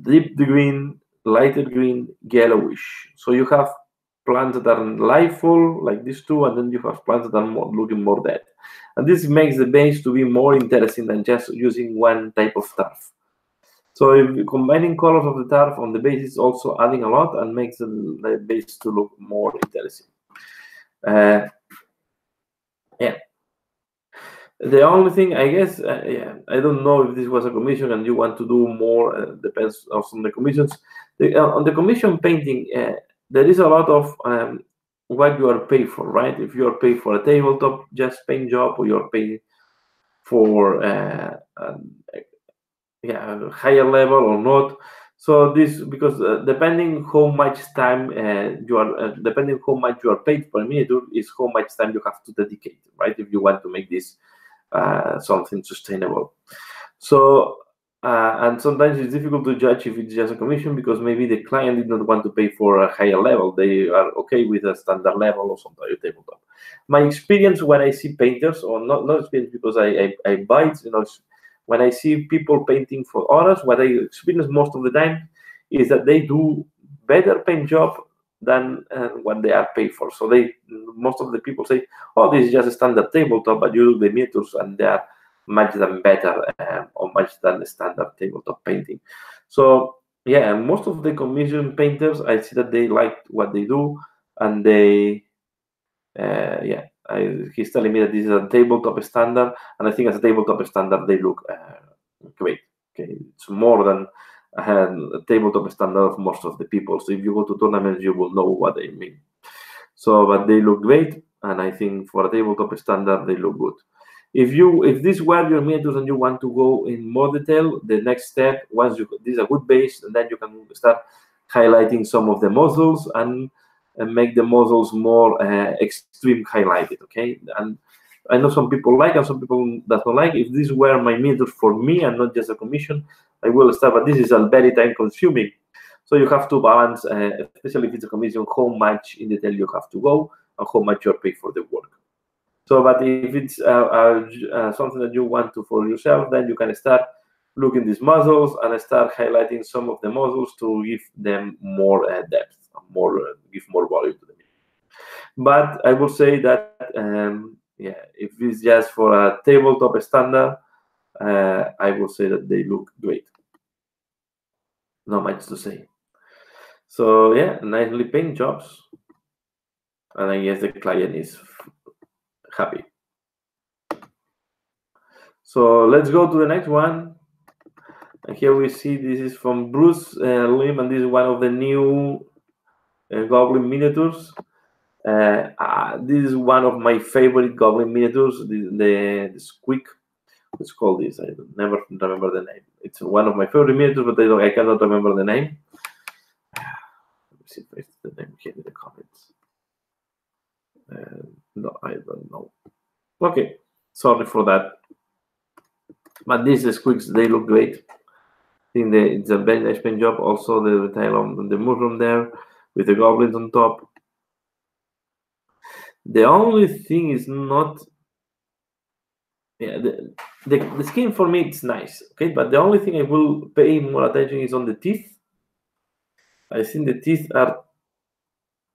deep green, lighter green, yellowish. So you have plants that are liveful like these two, and then you have plants that are looking more dead. And this makes the base to be more interesting than just using one type of turf. So if combining colors of the turf on the base is also adding a lot and makes the base to look more interesting. Yeah. The only thing, I guess, I don't know if this was a commission and you want to do more, depends also on the commissions. On the commission painting, there is a lot of what you are paid for, right? If you are paid for a tabletop just paint job, or you're paid for higher level or not. So this, because depending how much time depending how much you are paid per miniature, is how much time you have to dedicate, right? If you want to make this something sustainable. So and sometimes it's difficult to judge if it's just a commission, because maybe the client did not want to pay for a higher level. They are okay with a standard level or something tabletop. My experience when I see painters, or not experience because I buy it, when I see people painting for others, what I experience most of the time is that they do better paint job than what they are paid for. So most of the people say, "Oh, this is just a standard tabletop," but you do the miniatures and they are much better or much than the standard tabletop painting. So yeah, most of the commission painters, I see that they like what they do, and they he's telling me that this is a tabletop standard, and I think as a tabletop standard they look great. Okay, it's more than a tabletop standard of most of the people. So if you go to tournaments, you will know what I mean. So, but they look great, and I think for a tabletop standard they look good. If these were your miniatures and you want to go in more detail, the next step, once this is a good base, and then you can start highlighting some of the muzzles and make the muzzles more extreme highlighted. Okay, and I know some people like and some people that don't like. If these were my miniatures for me and not just a commission, I will start. But this is a very time consuming, so you have to balance, especially if it's a commission, how much in detail you have to go and how much you're paid for the work. So, but if it's something that you want to for yourself, then you can start looking these muzzles and start highlighting some of the muzzles to give them more depth, give more volume to them. But I will say that if it's just for a tabletop standard, I will say that they look great. Not much to say. So yeah, nicely paint jobs, and I guess the client is happy. So let's go to the next one. And here we see this is from Bruce Lim, and this is one of the new Goblin miniatures. This is one of my favorite Goblin miniatures, the Squeak. Let's call this. I never remember the name. It's one of my favorite miniatures, but I cannot remember the name. Let me see if it's the name here in the comments. No, I don't know. Okay, sorry for that. But these Squeaks, they look great. I think it's a very nice paint job. Also, the detail on the mushroom there with the goblins on top. The only thing is not, the skin for me it's nice, okay, but the only thing I will pay more attention is on the teeth. I think the teeth are,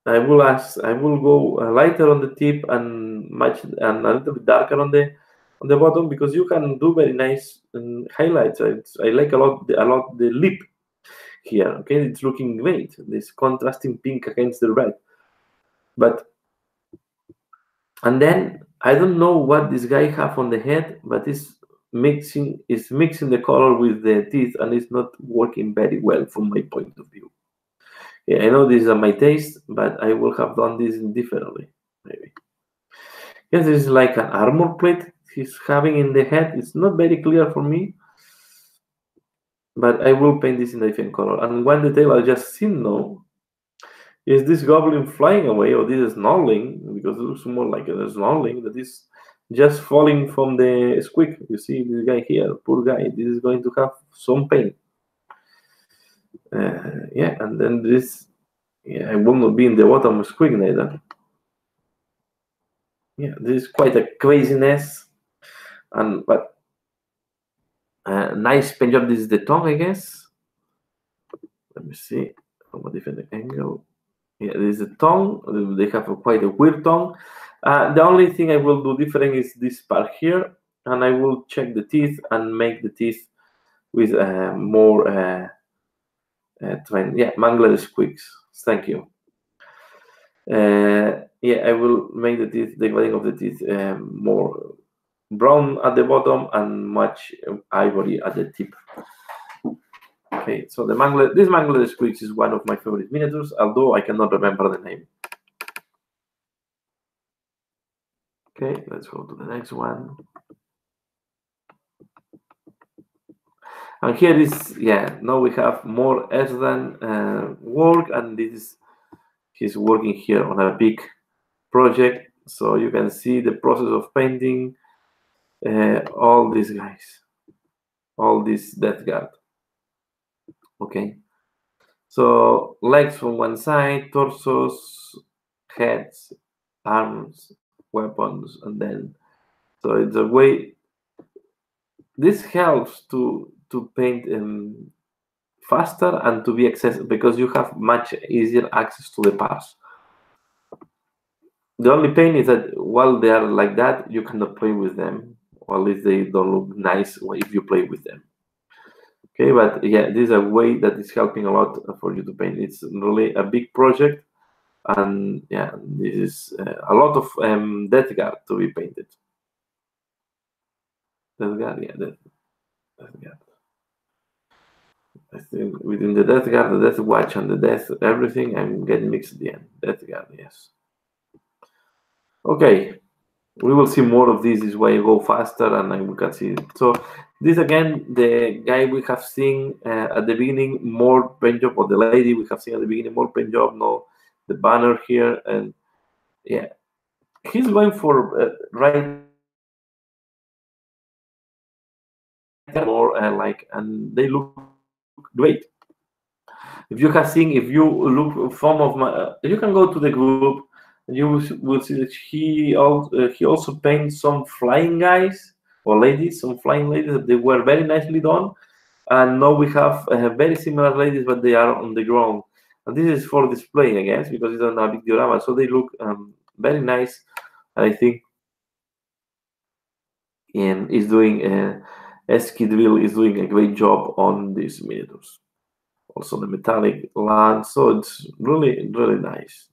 I will go lighter on the tip and a little bit darker on the bottom, because you can do very nice highlights. I like a lot the lip here. Okay, it's looking great. This contrasting pink against the red, and then I don't know what this guy have on the head, but it's mixing the color with the teeth, and it's not working very well from my point of view. Yeah, I know this is my taste, but I will have done this differently, maybe. Yes, this is like an armor plate he's having in the head. It's not very clear for me, but I will paint this in a different color. And one detail I just seen now is this goblin flying away, or this snarling, because it looks more like a snarling that is just falling from the Squeak. You see this guy here, poor guy. This is going to have some pain. Yeah, and then this Yeah, I will not be in the bottom screen either. Yeah, this is quite a craziness, but nice paint job. This is the tongue, I guess. Let me see from a different angle. Yeah, this is a tongue. They have quite a weird tongue. The only thing I will do different is this part here, and I will check the teeth and make the teeth with more mangler squeaks. Thank you. Yeah, I will make the teeth, the grading of the teeth more brown at the bottom and much ivory at the tip. Okay, so this mangler squeaks is one of my favorite miniatures, although I cannot remember the name. Okay, let's go to the next one. And here is, yeah, now we have more Earthen work, and he's working here on a big project. So you can see the process of painting all these guys, all this Death Guard. Okay, so legs from one side, torsos, heads, arms, weapons, and then, so it's a way, this helps to paint faster and to be accessible because you have much easier access to the parts. The only pain is that while they are like that, you cannot play with them, or at least they don't look nice if you play with them. Okay, but yeah, this is a way that is helping a lot for you to paint. It's really a big project, and yeah, this is a lot of Death Guard to be painted. Death Guard, yeah, Death Guard. I think within the Death Guard, the Death Watch, and the Death everything, I'm getting mixed at the end. Death Guard, yes. Okay, we will see more of this. Is why you go faster, and we can see it. So this again, the guy we have seen at the beginning, more paint job, or the lady we have seen at the beginning, more paint job. No, the banner here, and yeah, he's going for right more like, and they look great. If you have seen, if you look some of my, you can go to the group. You will see that he also paints some flying guys or ladies, some flying ladies that they were very nicely done. And now we have very similar ladies, but they are on the ground. And this is for display, I guess, because it's on a big diorama. So they look very nice. I think is doing Eskidville is doing a great job on these miniatures. Also the metallic land, so it's really, really nice.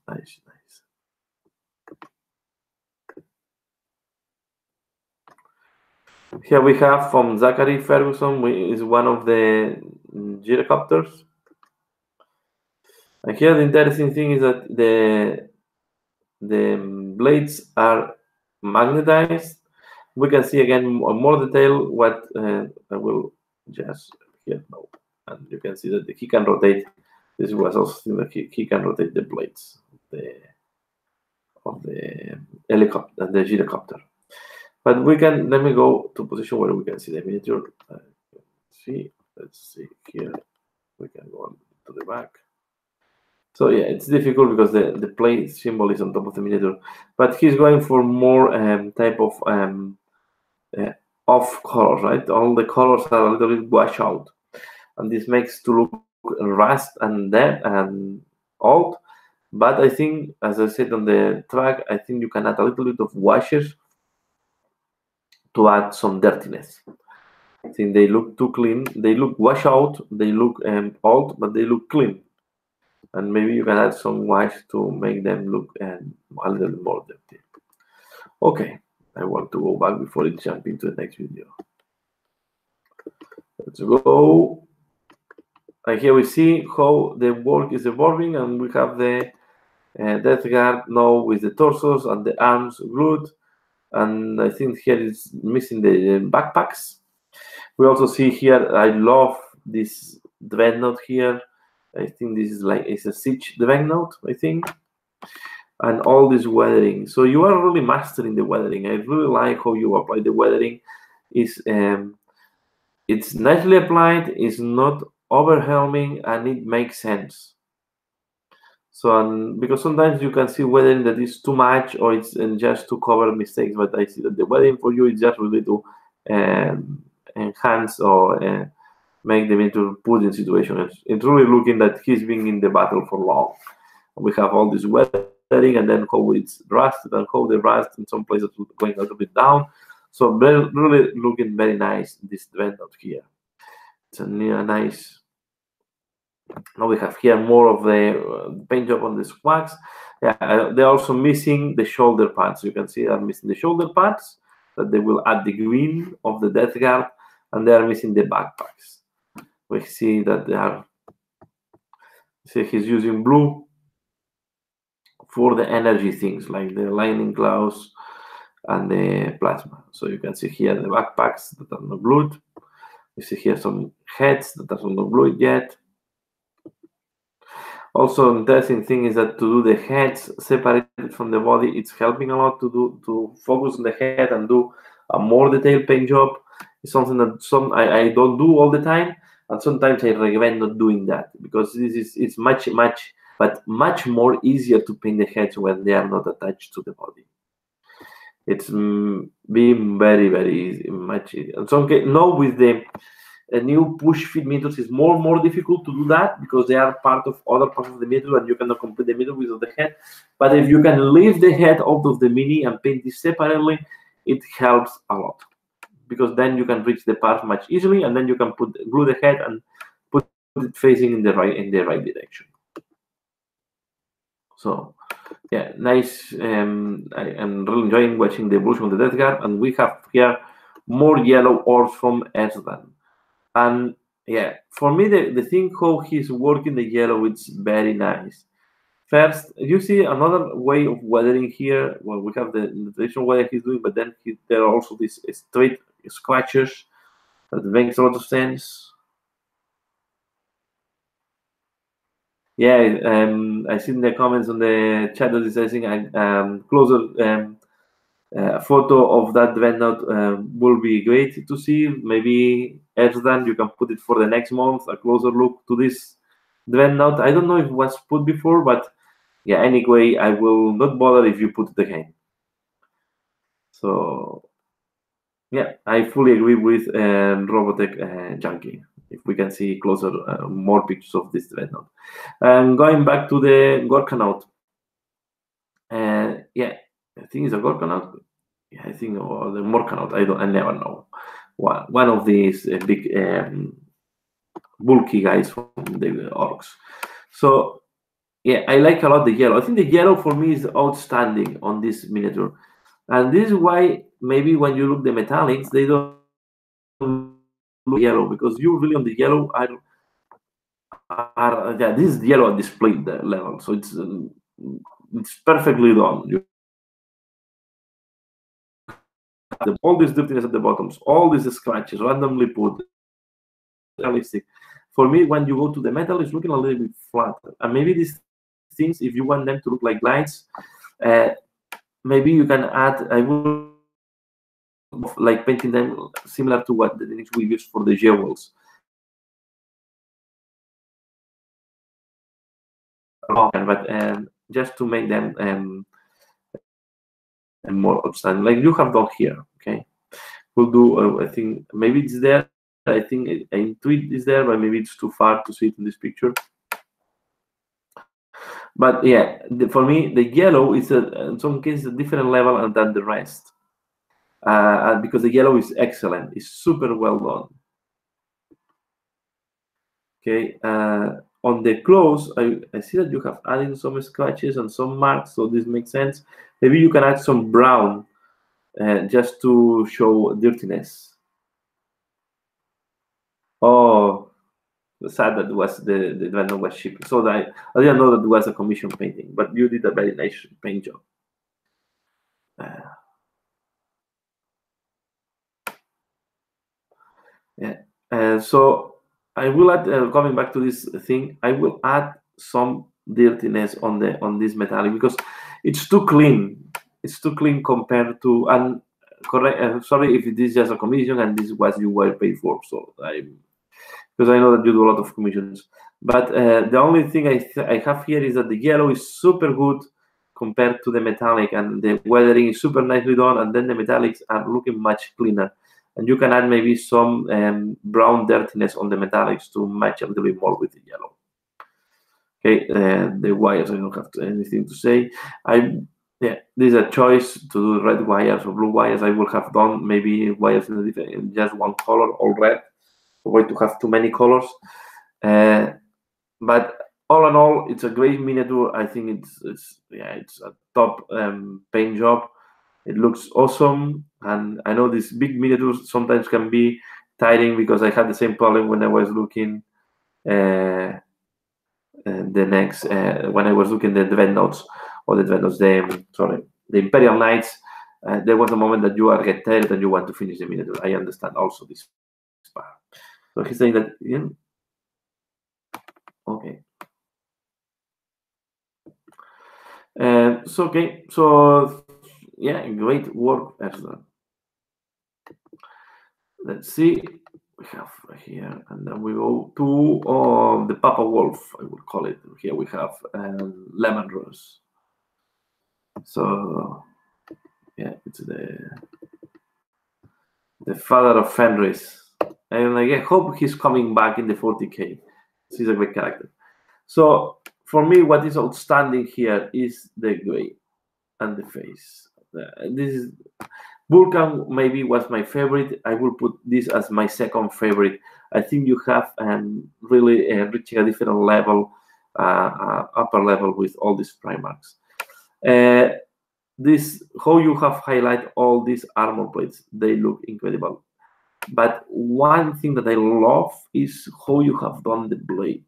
Here we have from Zachary Ferguson, is one of the gyrocopters. And here the interesting thing is that the blades are magnetized. We can see again more detail what I will just here now. And you can see that he can rotate. This was also that he can rotate the blades of the helicopter, the gyrocopter. But we can, let me go to position where we can see the miniature. Let's see here. We can go on to the back. So yeah, it's difficult because the plate symbol is on top of the miniature. But he's going for more type of off colors, right? All the colors are a little bit washed out. And this makes to look rust and dead and old. But I think, as I said on the track, I think you can add a little bit of washes to add some dirtiness. I think they look too clean. They look washed out. They look old, but they look clean. And maybe you can add some wash to make them look a little more dirty. Okay, I want to go back before it jump into the next video. Let's go. And here we see how the work is evolving, and we have the Death Guard now with the torsos and the arms glued. And I think here is missing the backpacks. We also see here, I love this dreadnought here. I think this is like, it's a siege dreadnought, I think. And all this weathering. So you are really mastering the weathering. I really like how you apply the weathering. It's nicely applied, it's not overwhelming, and it makes sense. So because sometimes you can see weathering that is too much or it's just to cover mistakes, but I see that the weathering for you is just really to enhance or make the miniature put in situation. It's really looking that he's been in the battle for long. We have all this weathering and then how it's rusted and how the rust in some places going a little bit down. So really looking very nice, this Dreadnought here. It's a nice. Now we have here more of the paint job on the squags. Yeah, they're also missing the shoulder pads. You can see they're missing the shoulder pads, that they will add the green of the Death Guard, and they are missing the backpacks. We see that they are. See, he's using blue for the energy things like the lightning claws and the plasma. So you can see here the backpacks that are not blued. You see here some heads that are not blued yet. Also, interesting thing is that to do the heads separated from the body, it's helping a lot to focus on the head and do a more detailed paint job. It's something that I don't do all the time, and sometimes I recommend not doing that because it's much more easier to paint the heads when they are not attached to the body. It's being very easy, much easier. And so now with the new push fit meters, is more difficult to do that because they are part of other parts of the meter and you cannot complete the meter without the head. But if you can leave the head out of the mini and paint it separately, it helps a lot because then you can reach the part much easily, and then you can glue the head and put it facing in the right direction. So yeah, nice. I am really enjoying watching the evolution of the Death Guard, and we have here more yellow orbs from Erdan. And yeah, for me, the thing how he's working the yellow, it's very nice. First, you see another way of weathering here. Well, we have the traditional weather he's doing, but then there are also these straight scratches that makes a lot of sense. Yeah, I see in the comments on the chat that is saying closer photo of that Dreadnought will be great to see. Maybe Erdan, you can put it for the next month, a closer look to this Dreadnought. I don't know if it was put before, but yeah, anyway, I will not bother if you put it again. So yeah, I fully agree with Robotech Junkie. If we can see closer, more pictures of this Dreadnought. Going back to the Gorkanaut. Yeah, I think it's a Gorkanaut. Yeah, I think, or the Morkanaut. I never know. One of these big bulky guys from the orcs. So yeah, I like a lot the yellow. I think the yellow for me is outstanding on this miniature, and this is why maybe when you look the metallics, they don't look yellow, because you really on the yellow are yeah, this is yellow at display level, so it's perfectly done. All this dirtiness at the bottoms, all these scratches randomly put, realistic. For me, when you go to the metal, it's looking a little bit flat. And maybe these things, if you want them to look like lines, maybe you can add, I would like painting them similar to what the things we use for the jewels. But just to make them more outstanding, like you have done here. Okay, we'll do. I think maybe it's there. I think I intuit is there, but maybe it's too far to see it in this picture. But yeah, for me, the yellow is in some cases a different level than the rest, because the yellow is excellent. It's super well done. Okay, on the clothes, I see that you have added some scratches and some marks, so this makes sense. Maybe you can add some brown just to show dirtiness. Oh, sad that was the Dreadnought was shipping. So I didn't know that it was a commission painting, but you did a very nice paint job. Yeah. So I will add, coming back to this thing, I will add some dirtiness on this metallic because it's too clean. It's too clean compared to, and correct. Sorry if this is just a commission and this is what you were paid for. So because I know that you do a lot of commissions. But the only thing I have here is that the yellow is super good compared to the metallic, and the weathering is super nicely done, and then the metallics are looking much cleaner. And you can add maybe some brown dirtiness on the metallics to match a little bit more with the yellow. Okay, the wires, I don't have anything to say. Yeah, this is a choice to do red wires or blue wires. I would have done maybe wires in just one color, all red. Avoid to have too many colors. But all in all, it's a great miniature. I think it's a top paint job. It looks awesome, and I know these big miniatures sometimes can be tiring, because I had the same problem when I was looking when I was looking at the Dreadnoughts, or the Dreadnoughts, the Imperial Knights. There was a moment that you are get tired and you want to finish the miniature. I understand also this part. So he's saying that, yeah. Okay. So yeah, great work, Ezra. Let's see, we have here, and then we go to the Papa Wolf, I would call it. Here we have Lemon Rose. So yeah, it's the father of Fenris, and I hope he's coming back in the 40K. He's a great character. So for me, what is outstanding here is the gray and the face. This is Vulcan. Maybe was my favorite. I will put this as my second favorite. I think you have really reaching a different level, upper level with all these Primarchs. This how you have highlight all these armor plates. They look incredible. But one thing that I love is how you have done the blade.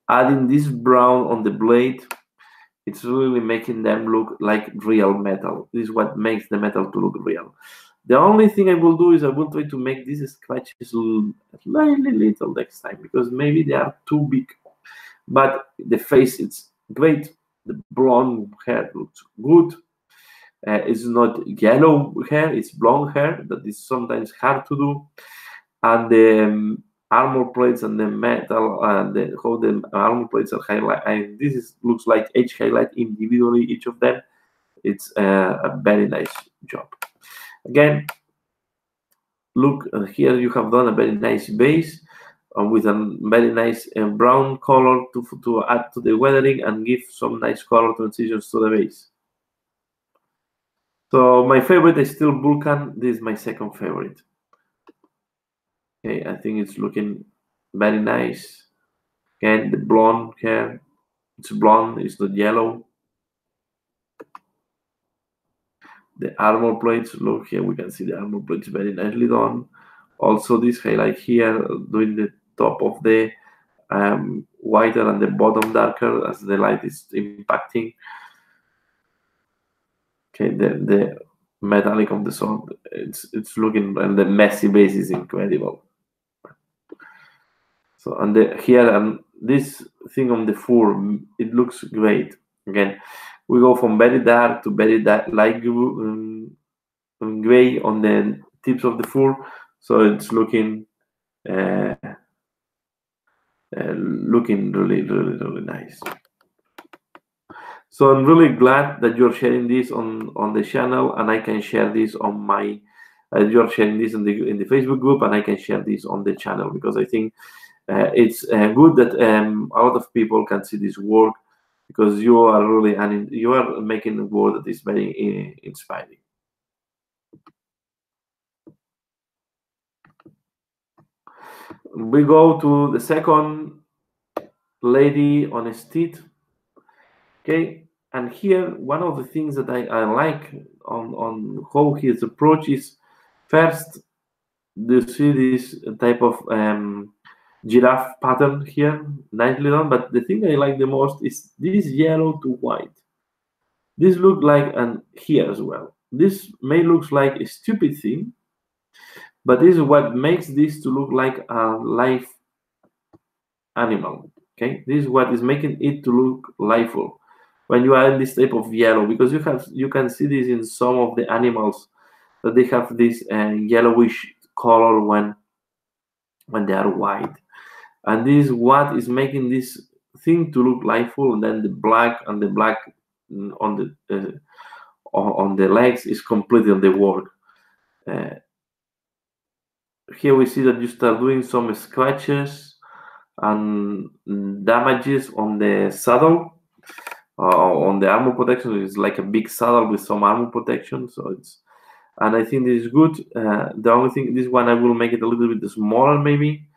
Adding this brown on the blade, it's really making them look like real metal. This is what makes the metal to look real. The only thing I will do is I will try to make these scratches slightly little next time, because maybe they are too big. But the face, it's great. The blonde hair looks good. It's not yellow hair, it's blonde hair. That is sometimes hard to do. And the armor plates and the metal, how the armor plates are highlighted. This looks like each highlight individually, each of them. It's a very nice job. Again, look here, you have done a very nice base with a very nice brown color to add to the weathering and give some nice color transitions to the base. So my favorite is still Vulcan. This is my second favorite. Okay, I think it's looking very nice. Again, the blonde hair, it's blonde, it's not yellow. The armor plates, look here, we can see the armor plates very nicely done. Also, this highlight here, doing the top of the whiter and the bottom darker as the light is impacting. Okay, the metallic of the sword, it's looking, and the messy base is incredible. So, and here, and this thing on the fur, it looks great. Again, we go from very dark to very light gray on the tips of the fur, so it's looking looking really nice. So I'm really glad that you're sharing this on the channel, and I can share this on my. You're sharing this in the Facebook group, and I can share this on the channel, because I think it's good that a lot of people can see this work, because you are really you are making a work that is very inspiring. We go to the second lady on a steed. Okay, and here one of the things that I like on how his approach is, first, you see this type of giraffe pattern here, nicely done. But the thing I like the most is this yellow to white. This look like, and here as well, this may look like a stupid thing, but this is what makes this to look like a live animal. Okay, this is what is making it to look liveful when you add this type of yellow, because you can see this in some of the animals, that they have this yellowish color when they are white. and this is what is making this thing to look lightful, and then the black on the legs is completely on the work. Here we see that you start doing some scratches and damages on the saddle, on the armor protection. It's like a big saddle with some armor protection, so it's, and I think this is good. The only thing, this one I will make it a little bit smaller maybe,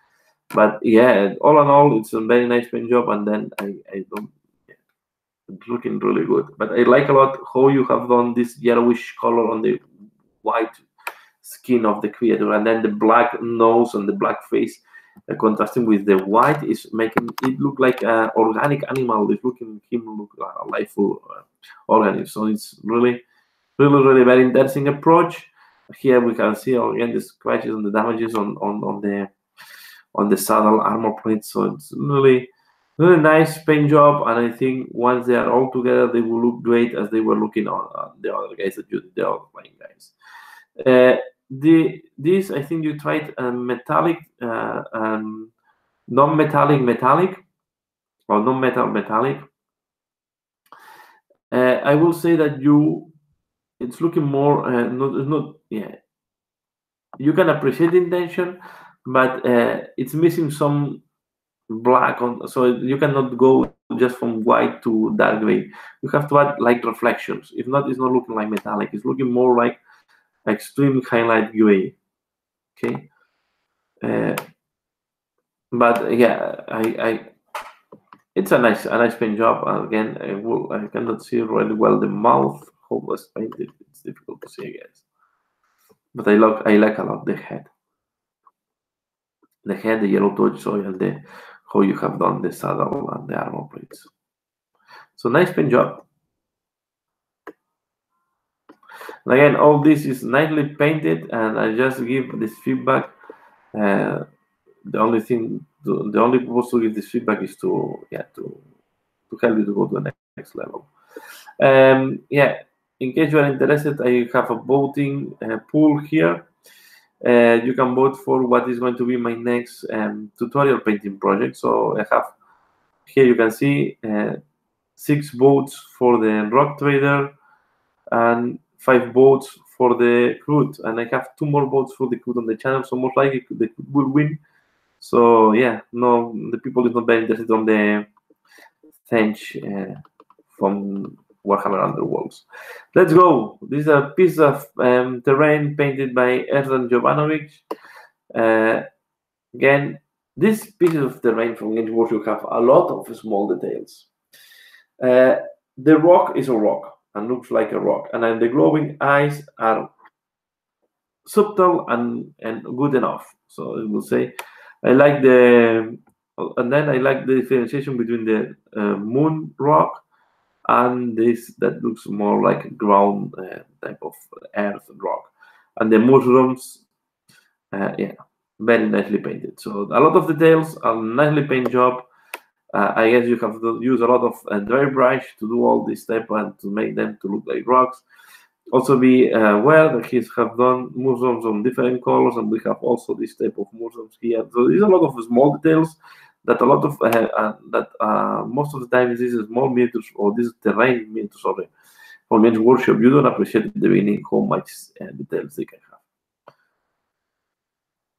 but yeah, all in all, it's a very nice paint job. And then I don't, it's looking really good. But I like a lot how you have done this yellowish color on the white skin of the creature, and then the black nose and the black face contrasting with the white is making it look like an organic animal. It's looking him look like a liveful organic. So it's really very interesting approach. Here we can see again the scratches and the damages on the saddle armor plate. So it's really nice paint job, and I think once they are all together, they will look great as they were looking on the other guys that you did, the other playing guys. This I think you tried metallic, non-metallic metallic, or non-metal metallic. I will say that it's looking more not yeah. You can appreciate the intention, but it's missing some black on, so you cannot go just from white to dark gray. You have to add like reflections. If not, it's not looking like metallic. It's looking more like extreme highlight gray. Okay, but yeah, it's a nice paint job. Again, I cannot see really well the mouth. How was painted? It's difficult to see, I guess. But I like a lot the head, the yellow touch soil, and how you have done the saddle and the armor plates. So nice paint job. And again, all this is nicely painted, and I just give this feedback. The only purpose to give this feedback is to help you to go to the next level. Yeah, in case you are interested, I have a voting pool here. You can vote for what is going to be my next tutorial painting project. So I have here, you can see 6 votes for the Rock Trader and 5 votes for the Crude, and I have 2 more votes for the Crude on the channel. So most likely the Crude will win. So yeah, no, the people is not very interested on the Thench from Warhammer Underworlds. Let's go. This is a piece of terrain painted by Erdan Jovanovic. Again, this piece of terrain from Games Workshop have a lot of small details. The rock is a rock and looks like a rock, and then the glowing eyes are subtle and good enough. So I will say I like the differentiation between the moon rock and this that looks more like a ground type of earth rock, and the mushrooms, yeah, very nicely painted. So a lot of details, a nicely painted job. I guess you have to use a lot of dry brush to do all this type and to make them to look like rocks. Also be aware that he have done mushrooms on different colors, and we have also this type of mushrooms here. So there's a lot of small details that a lot of most of the time this is small miniatures, or this terrain miniatures, sorry, from Games Workshop. You don't appreciate at the beginning how much details they can have.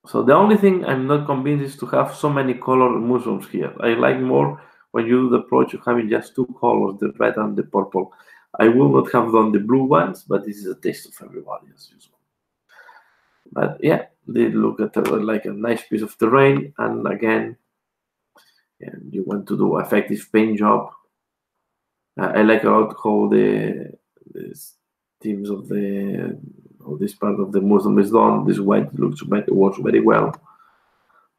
So the only thing I'm not convinced is to have so many colored mushrooms here. I like more when you do the approach of having just 2 colors, the red and the purple. I will not have done the blue ones, but this is a taste of everybody as usual. But yeah, they look at like a nice piece of terrain, and again, yeah, you want to do effective paint job. I like a lot how the teams of this part of the museum is done. This white works very well.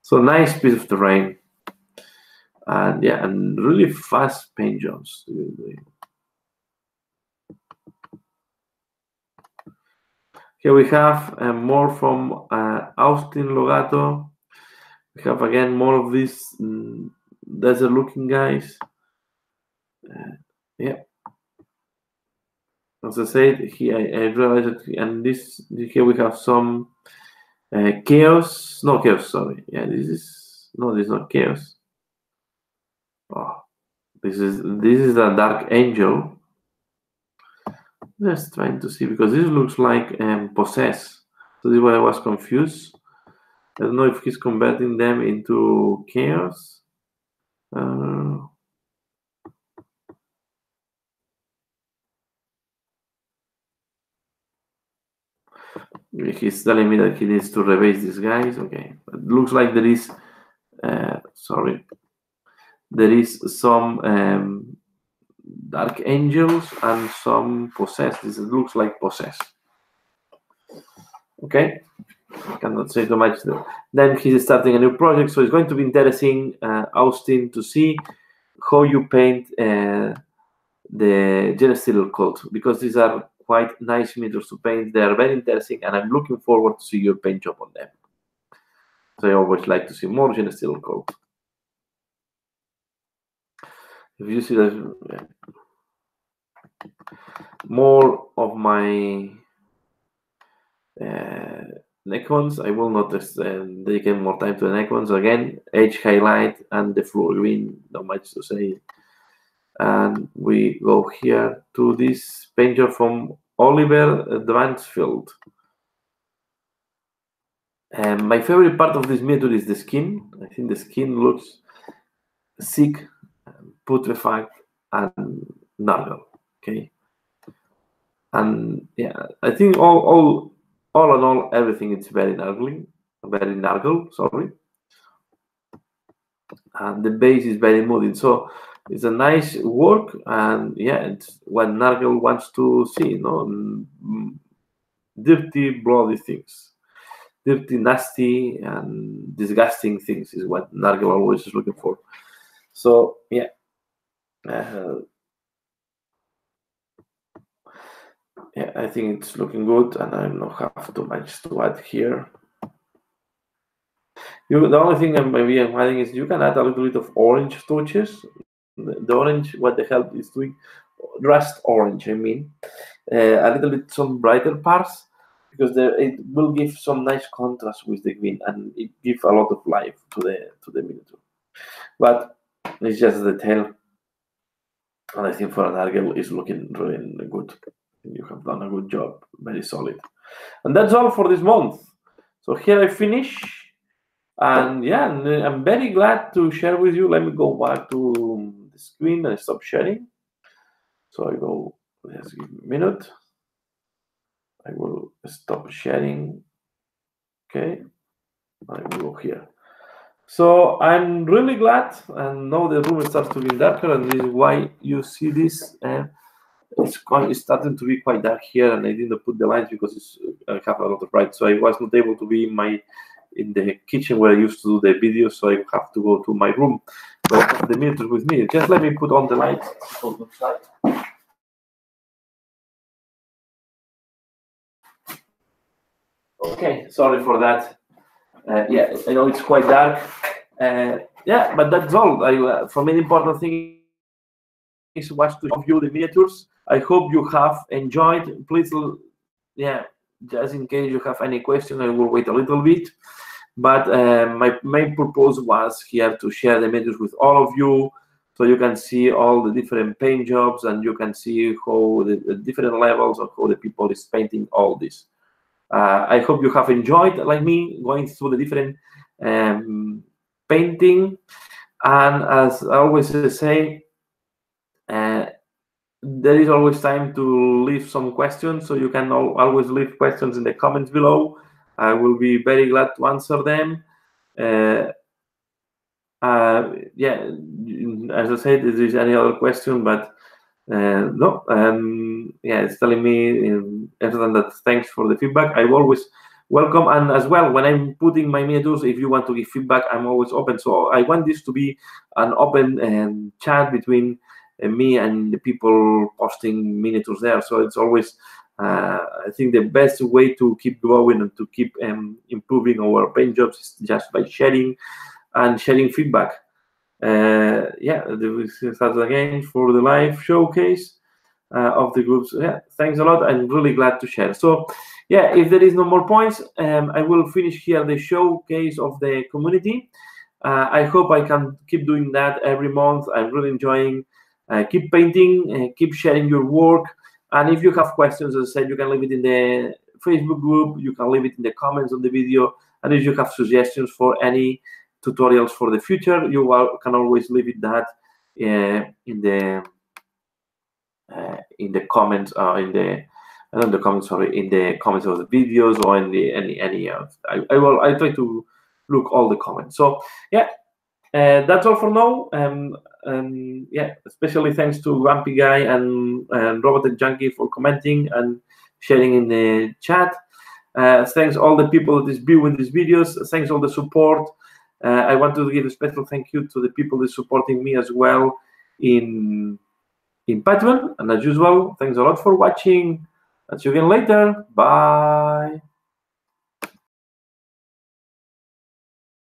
So nice piece of terrain, and yeah, and really fast paint jobs. Here we have more from Austin Logato. We have again more of these desert-looking guys. Yeah. As I said, here I realized that, and here we have some chaos. No chaos, sorry. Yeah, this is No, this is not chaos. Oh, this is a dark angel. Just trying to see, because this looks like possess. So this is why I was confused. I don't know if he's converting them into chaos. He's telling me that he needs to rebase these guys. Okay, it looks like there is sorry, there is some dark angels and some possessed. This looks like possessed. Okay, I cannot say too much. Then he's starting a new project, so it's going to be interesting, Austin, to see how you paint the Genestealer cult, because these are quite nice meters to paint. They are very interesting, and I'm looking forward to see your paint job on them. So I always like to see more Genestealer cult. If you see that, more of my Necrons, I will not dedicate more time to the Necrons. Again, edge highlight and the fluor green, not much to say. And we go here to this paint job from Oliver Dransfield. My favorite part of this method is the skin. I think the skin looks sick, putrefied, and Nurgle. Okay, and yeah, I think all in all, everything is very Nurgle. Sorry, and the base is very moody. So it's a nice work, and yeah, it's what Nurgle wants to see. You know, dirty, bloody things. Dirty, nasty, and disgusting things is what Nurgle always is looking for. So yeah, yeah, I think it's looking good, and I don't have too much to add here. The only thing I'm adding is you can add a little bit of orange touches. The orange, what the hell is doing? Rust orange, I mean, a little bit some brighter parts, because it will give some nice contrast with the green, and it gives a lot of life to the miniature. But it's just the tail, and I think for an Nurgle is looking really good. You have done a good job, very solid. And that's all for this month. So here I finish, and yeah, I'm very glad to share with you. Let me go back to the screen and stop sharing. So I go, let's give me a minute. I will stop sharing. Okay, I will go here. So I'm really glad, and now the room starts to be darker, and this is why you see this. It's starting to be quite dark here, and I didn't put the lights because I have a lot of light, so I was not able to be in the kitchen where I used to do the videos, so I have to go to my room. But I have the miniatures with me. Just let me put on the lights on the side. Okay, sorry for that. Yeah, I know it's quite dark. Yeah, but that's all. For me, the important thing was to show you the miniatures. I hope you have enjoyed. Please, yeah, just in case you have any question, I will wait a little bit. But my main purpose was here to share the miniatures with all of you, so you can see all the different paint jobs, and you can see how the different levels of how the people is painting all this. I hope you have enjoyed, like me, going through the different painting. And as I always say, there is always time to leave some questions, so you can always leave questions in the comments below. I will be very glad to answer them. Yeah, as I said, if there's any other question, but no, yeah, it's telling me everything that thanks for the feedback. I always welcome, and as well, when I'm putting my miniatures, if you want to give feedback, I'm always open. So I want this to be an open chat between me and the people posting miniatures there. So it's always, I think, the best way to keep growing and to keep improving our paint jobs is just by sharing and sharing feedback. Yeah, we start again for the live showcase of the groups. Yeah, thanks a lot. I'm really glad to share. So yeah, if there is no more points, I will finish here the showcase of the community. I hope I can keep doing that every month. I'm really enjoying. Keep painting, keep sharing your work. And if you have questions, as I said, you can leave it in the Facebook group. You can leave it in the comments of the video. And if you have suggestions for any tutorials for the future, you can always leave it that in the comments, in the comments of the videos, or in the any of. I try to look all the comments. So yeah, that's all for now. Yeah, especially thanks to Grumpy Guy and Robotech Junkie for commenting and sharing in the chat. Thanks all the people that is viewing these videos. Thanks all the support. I want to give a special thank you to the people that is supporting me as well in Patreon. And as usual, thanks a lot for watching. I'll see you again later. Bye.